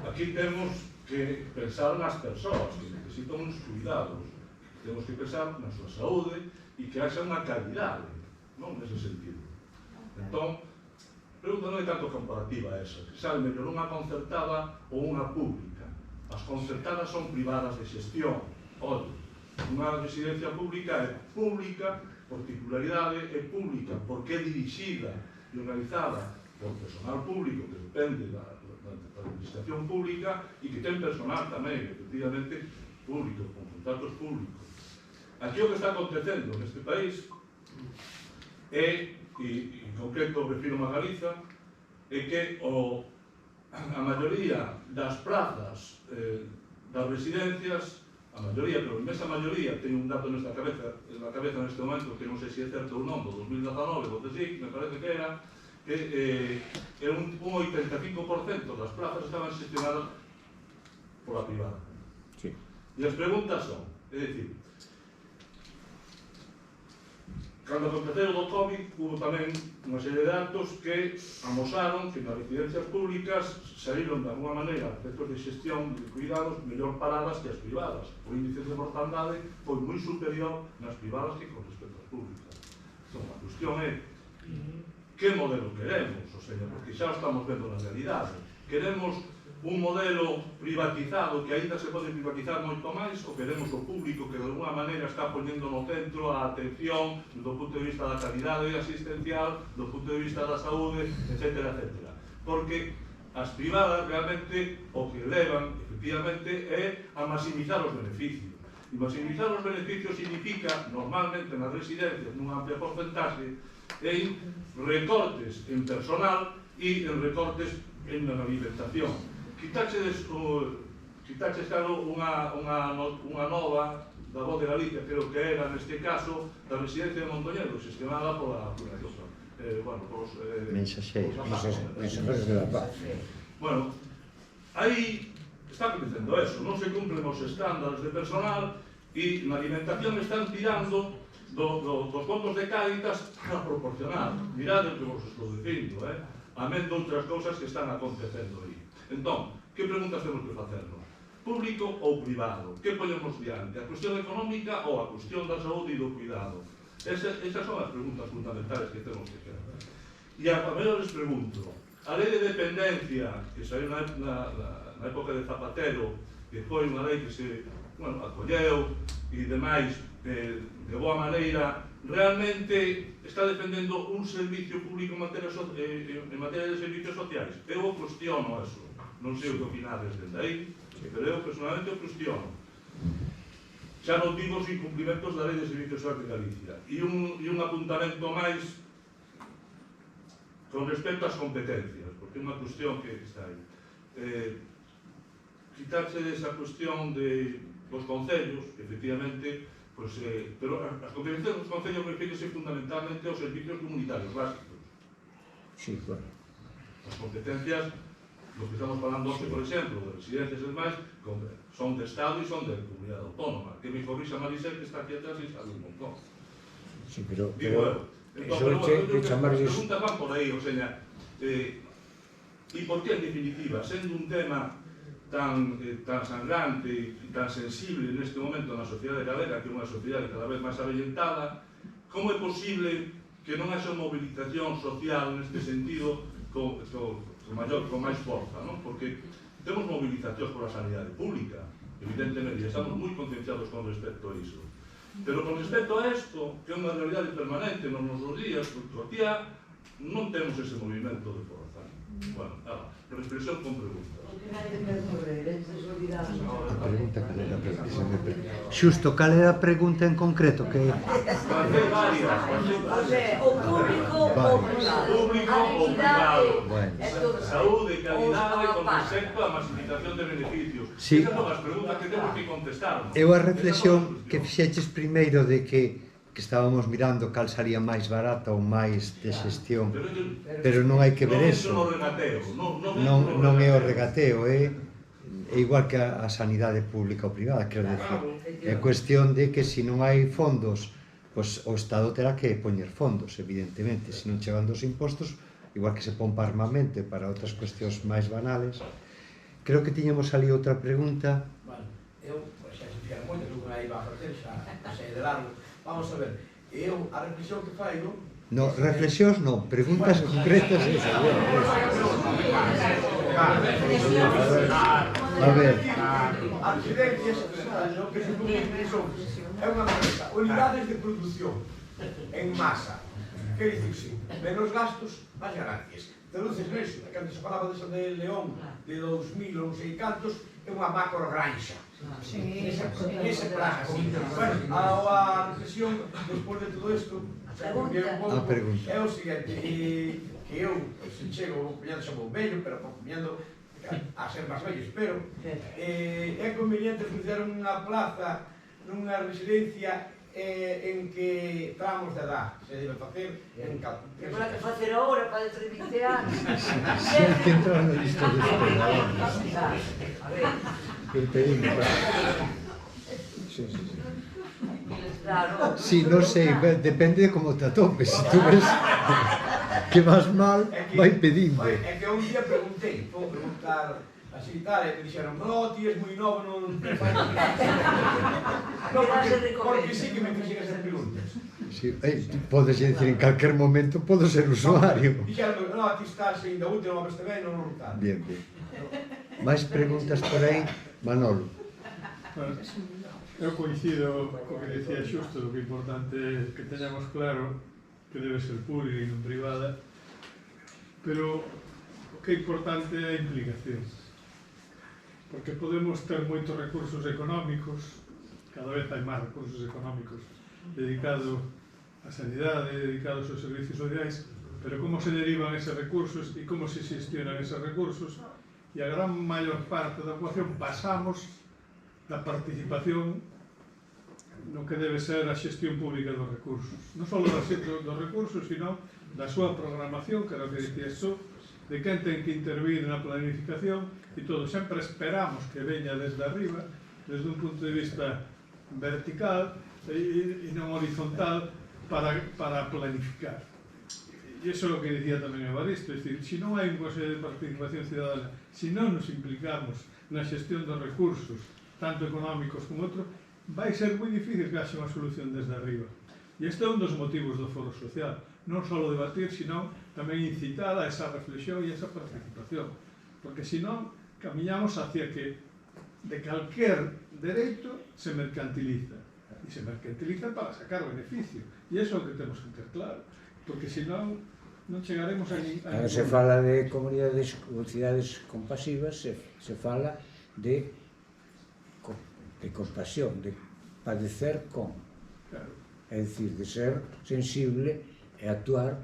Aquí temos que pensar nas persoas que necesitan uns cuidados, temos que pensar na súa saúde e que haxa unha calidade, non nese sentido. Entón, pregunta non é tanto comparativa esa, que sabe mellor unha concertada ou unha pública. As concertadas son privadas de xestión. Olha, unha residencia pública é pública por titularidade, é pública porque é dirixida e organizada por personal público que depende da administración pública e que ten personal tamén, efectivamente, público, con contratos públicos. Aquí o que está acontecendo neste país é, e en concreto refiro a Galiza, é que a maioría das plazas das residencias, a maioría, pero a inmensa maioría, teño un dato na cabeza neste momento, que non sei se é certo ou non, do 2019, do CSIC, me parece que era, que un 85% das plazas estaban xestionadas pola privada. Sí. E as preguntas son, é dicir, cando aconteceu do COVID, hubo tamén unha serie de datos que amosaron que nas residencias públicas saíron de alguma maneira efectos de xestión de cuidados mellor paradas que as privadas. O índice de mortandade foi moi superior nas privadas que con respecto ás públicas. Entón, a cuestión é que modelo queremos, o sea, porque xa o estamos vendo na realidade. Queremos un modelo privatizado que aínda se pode privatizar moito máis, ou queremos o público que de alguna maneira está poñendo no centro a atención do punto de vista da calidade asistencial, do punto de vista da saúde, etc. Porque as privadas realmente o que levan, efectivamente, é a maximizar os beneficios. E maximizar os beneficios significa, normalmente nas residencias, nunha amplia porcentaxe, en recortes en personal e en recortes en alimentación. Quitaches claro unha nova da Voz de Galicia, creo que era neste caso da residencia de Montoñedo, gestionada pola Mensaxeiros de la Paz. Bueno, aí está acontecendo eso, non se cumplen os estándares de personal e na alimentación están tirando dos fondos de Cáritas para proporcionar. Mirad o que vos estou dicindo, amén de outras cousas que están acontecendo aí. Entón, que preguntas temos que facernos? Público ou privado? Que poñemos diante? A cuestión económica ou a cuestión da saúde e do cuidado? Esas son as preguntas fundamentales que temos que hacer. E a mellor les pregunto, a lei de dependencia que saiu na época de Zapatero, que foi unha lei que se acolleu e demais de boa maneira, realmente está defendendo un servicio público en materia de servicios sociais? Eu o cuestiono eso, non sei o que opinades desde aí, pero eu personalmente o cuestiono. Xa non digo os incumplimentos da Lei de Servicios Sociais de Galicia. E un apuntamento máis con respecto ás competencias, porque é unha cuestión que está aí. Quitarse desa cuestión dos concellos, efectivamente, pero as competencias dos concellos refírese fundamentalmente aos servicios comunitarios básicos. Sí, claro. As competencias, lo que estamos falando hoxe, por exemplo, de residencias e demais, son de Estado e son de comunidade autónoma. Que me corrixa Marisel, que está aquí atrás e sabe un montón. Sí, pero... Digo eu. Entón, as preguntas van por aí, o sea, e por que, en definitiva, sendo un tema tan sangrante e tan sensible neste momento na sociedade galega, que é unha sociedade cada vez máis avellentada, como é posible que non haxa movilización social neste sentido con máis forza, non? Porque temos movilizacións por a sanidade pública, evidentemente, e estamos moi concienciados con respecto a iso. Pero con respecto a isto, que é unha realidade permanente nos nosos días, porque aquí non temos ese movimento de forza. Bueno, reflexión con preguntas. Xusto, cal era a pregunta en concreto? Que... O público ou privado, Saúde, calidade, con respecto á maximización de beneficios. Esas son as preguntas que temos que contestar. Eu a reflexión que fixeches primeiro de que estábamos mirando cal salía máis barata ou máis de xestión, pero non hai que ver eso. Non é o regateo, é igual que a sanidade pública ou privada, quero decir. É cuestión de que se non hai fondos, pois o Estado terá que poñer fondos, evidentemente. Se non chegan dos impostos, igual que se pon para armamento e para outras cuestións máis banales. Creo que tiñamos ali outra pregunta. Bueno, eu, xa se fixeron moito, que aí va a facer, xa sei de largo. Vamos a ver, eu a reflexión que faigo... No, reflexións non, preguntas concretas. A ver. As residencias, o que se cumplen son, é unha cosa, unidades de produción en masa. Quer dicir, menos gastos, máis ganancias. Traduces neso, cando se falaba de León, de 2000 ou non sei cantos, é unha macro granxa. Ese plazo. Bueno, a reflexión, despois de todo isto, é o seguinte, que eu, se chego, xa vou vello, pero comiendo a ser máis vello, espero, é conveniente fazer unha plaza nunha residencia en que tramos de edad se debe facer en cada... Que para que facer agora, para dentro de 20 anos. Hai que entrar na lista de espera. Sí, non sei, depende de como te atopes. Se tú ves que vas mal, vai pedindo. É que un día preguntei, vou preguntar así tal, e me dixeron, no, ti és moi novo, non te fai... Porque sí que me fixen esas preguntas. Sí, podes dicir, en calquer momento podo ser usuario. Dixeron, no, ti estás ainda útil, non me este ben, non tal. Bien, bien. máis preguntas por aí? Manolo. Bueno, eu coincido co que decía Xusto, que o importante é que teñamos claro que debe ser pública e non privada, pero o que é importante é a implicación. Porque podemos ter moitos recursos económicos, cada vez hai máis recursos económicos dedicados á sanidade, dedicados aos servicios sociais, pero como se derivan eses recursos e como se xestionan eses recursos, e a gran maior parte da población pasamos da participación no que debe ser a xestión pública dos recursos. Non só dos recursos, sino da súa programación, que era o que dicía isto, de quen ten que intervir na planificación, e todo. Sempre esperamos que veña desde arriba, desde un punto de vista vertical e non horizontal, para planificar. E iso é o que dicía tamén Evaristo, é dicir, se non hai un Consello de Participación Ciudadana, se non nos implicamos na xestión dos recursos, tanto económicos como outros, vai ser moi difícil que haxe unha solución desde arriba. E este é un dos motivos do foro social, non só debatir, sino tamén incitar a esa reflexión e a esa participación, porque senón camiñamos hacia que de calquer dereito se mercantiliza, e se mercantiliza para sacar beneficio, e iso é o que temos que ter claro, porque senón non chegaremos a Cando se fala de comunidades ou cidades compasivas, se fala de compasión, de padecer con. É dicir, de ser sensible e actuar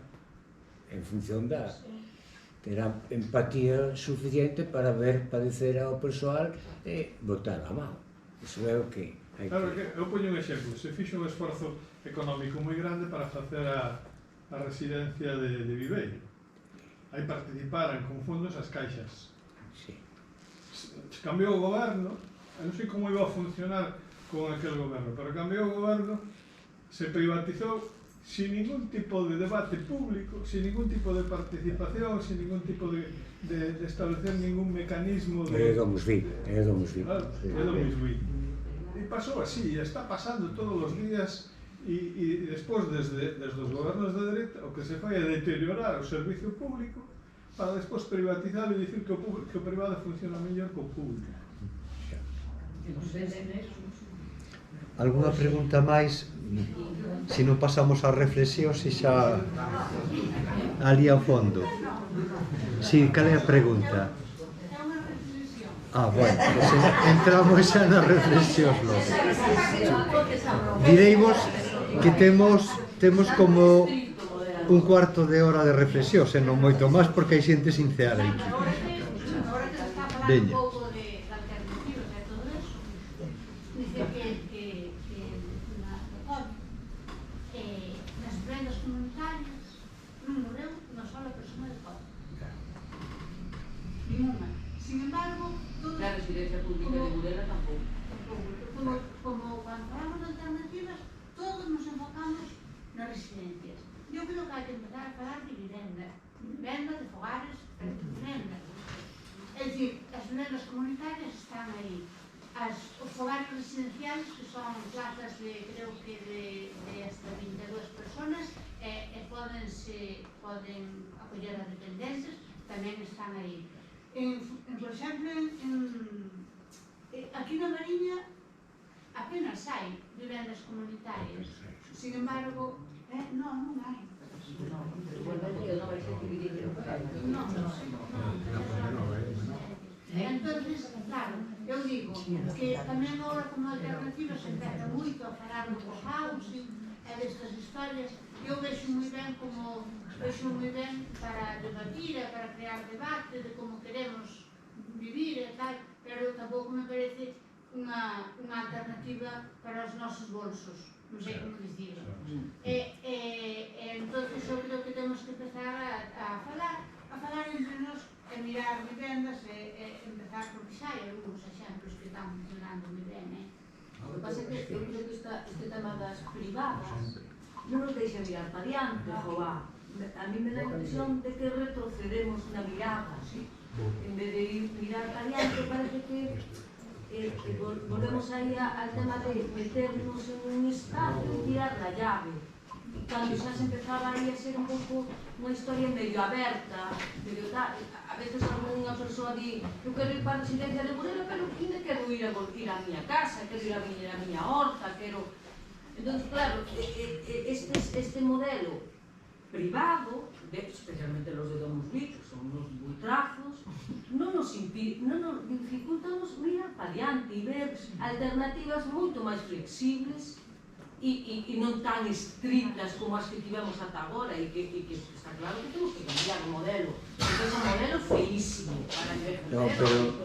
en función da ter a empatía suficiente para ver padecer ao persoal e botar a mão. Iso é o que hai que... Claro, eu poño un exemplo. Se fixo un esforzo económico moi grande para facer a residencia de Viveiro. Aí participaran con fondos as caixas. Cambiou o goberno, non sei como iba a funcionar con aquel goberno, pero cambiou o goberno, se privatizou sin ningún tipo de debate público, sin ningún tipo de participación, sin ningún tipo de establecer ningún mecanismo de... É do Musví. É do Musví. E pasou así, e está pasando todos os días, e despois, desde os gobernos de dereita, o que se fai é deteriorar o servicio público para despois privatizar e dicir que o privado funciona mellor que o público. Alguna pregunta máis? Se non pasamos a reflexión, se xa ali ao fondo. Si, cal é a pregunta? Bueno, pues entramos xa na reflexión logo. Direivos que temos como un cuarto de hora de reflexión, se non moito máis, porque hai xente sin cear aquí. Veña. Sin embargo, la residencia pública de Burela tampouco. Como cuando falamos de alternativas, todos nos enfocamos nas residencias. Eu creo que hai que empezar a falar de vivenda de fogares, pero de vivenda. É dicir, as vivendas comunitarias están aí. Os fogares residenciales, que son plazas de, creo que de hasta 22 personas, poden acoller a dependencias, tamén están aí. Por exemplo, aquí na Mariña apenas hai vivendas comunitarias. Sin embargo, non hai. Entonces, claro, eu digo que tamén agora como alternativa se empeza moito a falar do co-housing e destas historias. Eu vexo moi ben para debatir e para crear debate de como queremos vivir e tal, pero tampouco me parece unha alternativa para os nosos bolsos, non sei como dicirlo. Entonces eu creo que temos que empezar a falar entre nós e mirar vivendas e empezar porque xa hai algúns exemplos que están funcionando moi ben. O que pasa é que eu creo que este tema das privadas non nos deixa mirar para diante, a mí me dá a impresión de que retrocedemos na mirada, en vez de ir mirar para diante, parece que volvemos aí al tema de meternos en un espacio e tirar la llave. cando xa se empezaba aí a ser un pouco unha historia medio aberta, medio tal, a veces algunha persoa di eu quero ir para a residencia de Burela, pero ainda quero ir a miña casa, quero ir a miña horta, quero... Entón, claro, este modelo privado, especialmente los de Domus Vit, que son los buitrazos, non nos dificultamos mirar para diante e ver alternativas moito máis flexibles e non tan estrictas como as que tivemos ata agora e que está claro que temos que cambiar o modelo, porque é un modelo feísimo para envejecer. No, pero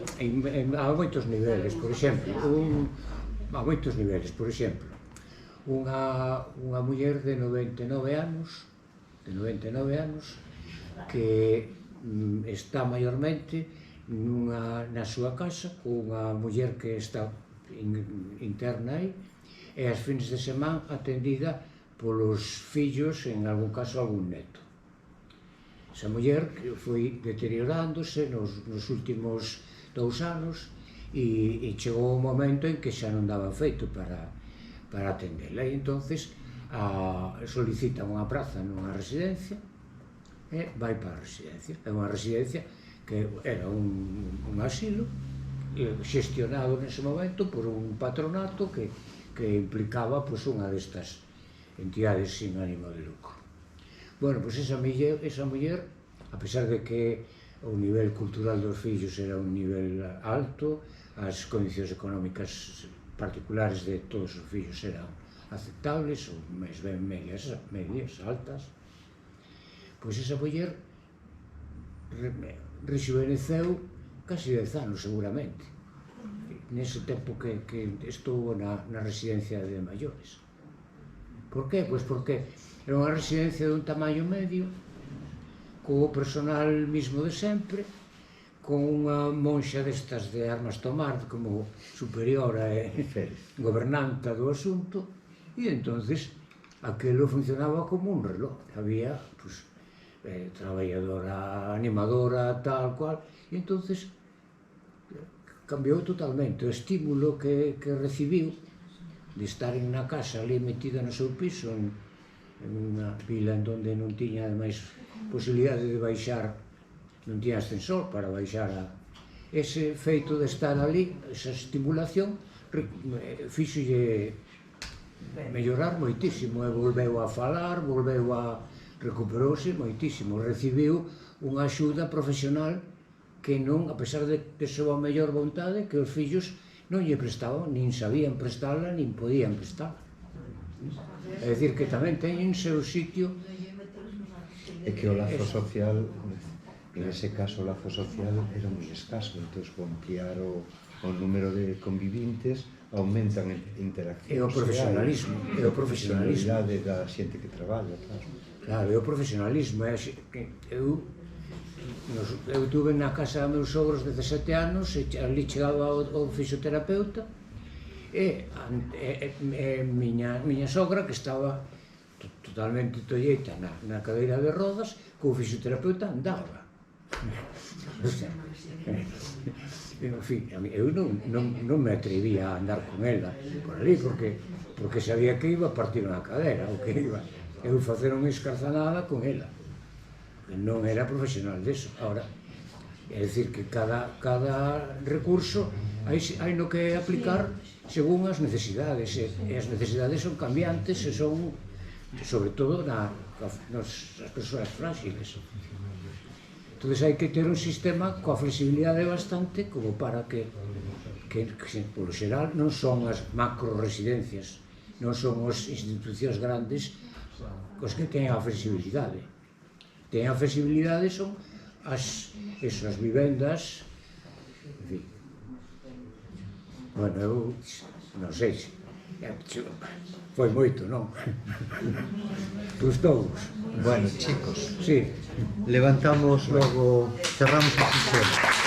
há moitos niveles, por exemplo, unha muller de 99 anos que está maiormente na súa casa cunha muller que está interna aí e as fins de semana atendida polos fillos, en algún caso algún neto. Esa muller foi deteriorándose nos últimos 2 anos e chegou o momento en que xa non daba feito para atendela e entonces solicita unha praza nunha residencia e vai para a residencia. É unha residencia que era un asilo xestionado nese momento por un patronato que implicaba unha destas entidades sin ánimo de lucro. Bueno, pois esa muller, a pesar de que o nivel cultural dos fillos era un nivel alto, as condicións económicas particulares de todos os fillos eran aceptables, ou máis ben medias altas, pois esa muller rexuveneceu casi 10 anos seguramente, nese tempo que estuvo na residencia de maiores. Por qué? Pois porque era unha residencia dun tamaño medio, co personal mismo de sempre, con unha monxa destas de armas tomar como superiora e gobernanta do asunto, e entonces aquilo funcionaba como un reloj. Había traballadora, animadora, tal cual, e entonces cambiou totalmente o estímulo que recibiu de estar en unha casa ali metida no seu piso, en unha vila en donde non tiña ademais posibilidade de baixar, non tiña ascensor para baixar ese feito de estar ali, esa estimulación fíxolle mellorar moitísimo e volveu a falar, recuperouse moitísimo, recibiu unha axuda profesional que non, a pesar de a súa mellor vontade, que os fillos non lle prestaban, nin sabían prestala, nin podían prestala. É dicir, que tamén teñen seu sitio. É que o lazo social, en ese caso o lazo social era moi escaso, entón con ampliar o número de convivintes aumentan a interacción. E o profesionalismo, e o profesionalidade da xente que traballa, claro. Claro, e o profesionalismo, eu tuve na casa dos meus sogros 17 anos e ali chegaba o fisioterapeuta e miña sogra que estaba totalmente tolleita na cadeira de rodas, co fisioterapeuta andaba. En fin, eu non me atrevía a andar con ela por ali porque sabía que iba a partir unha cadera ou que iba eu facer unha escarzanada con ela. Non era profesional deso. Ahora, é dicir que cada recurso hai no que aplicar según as necesidades, e as necesidades son cambiantes e son, sobre todo, nas persoas frágiles. Entón, hai que ter un sistema coa flexibilidade bastante como para que polo xeral, non son as macro-residencias, non son as institucións grandes os que teñen a flexibilidade. Teñen a flexibilidade son as vivendas, en fin. Bueno, eu non sei, foi moito, non? Gustou. Bueno, chicos, sí. Levantamos logo, cerramos a sesión.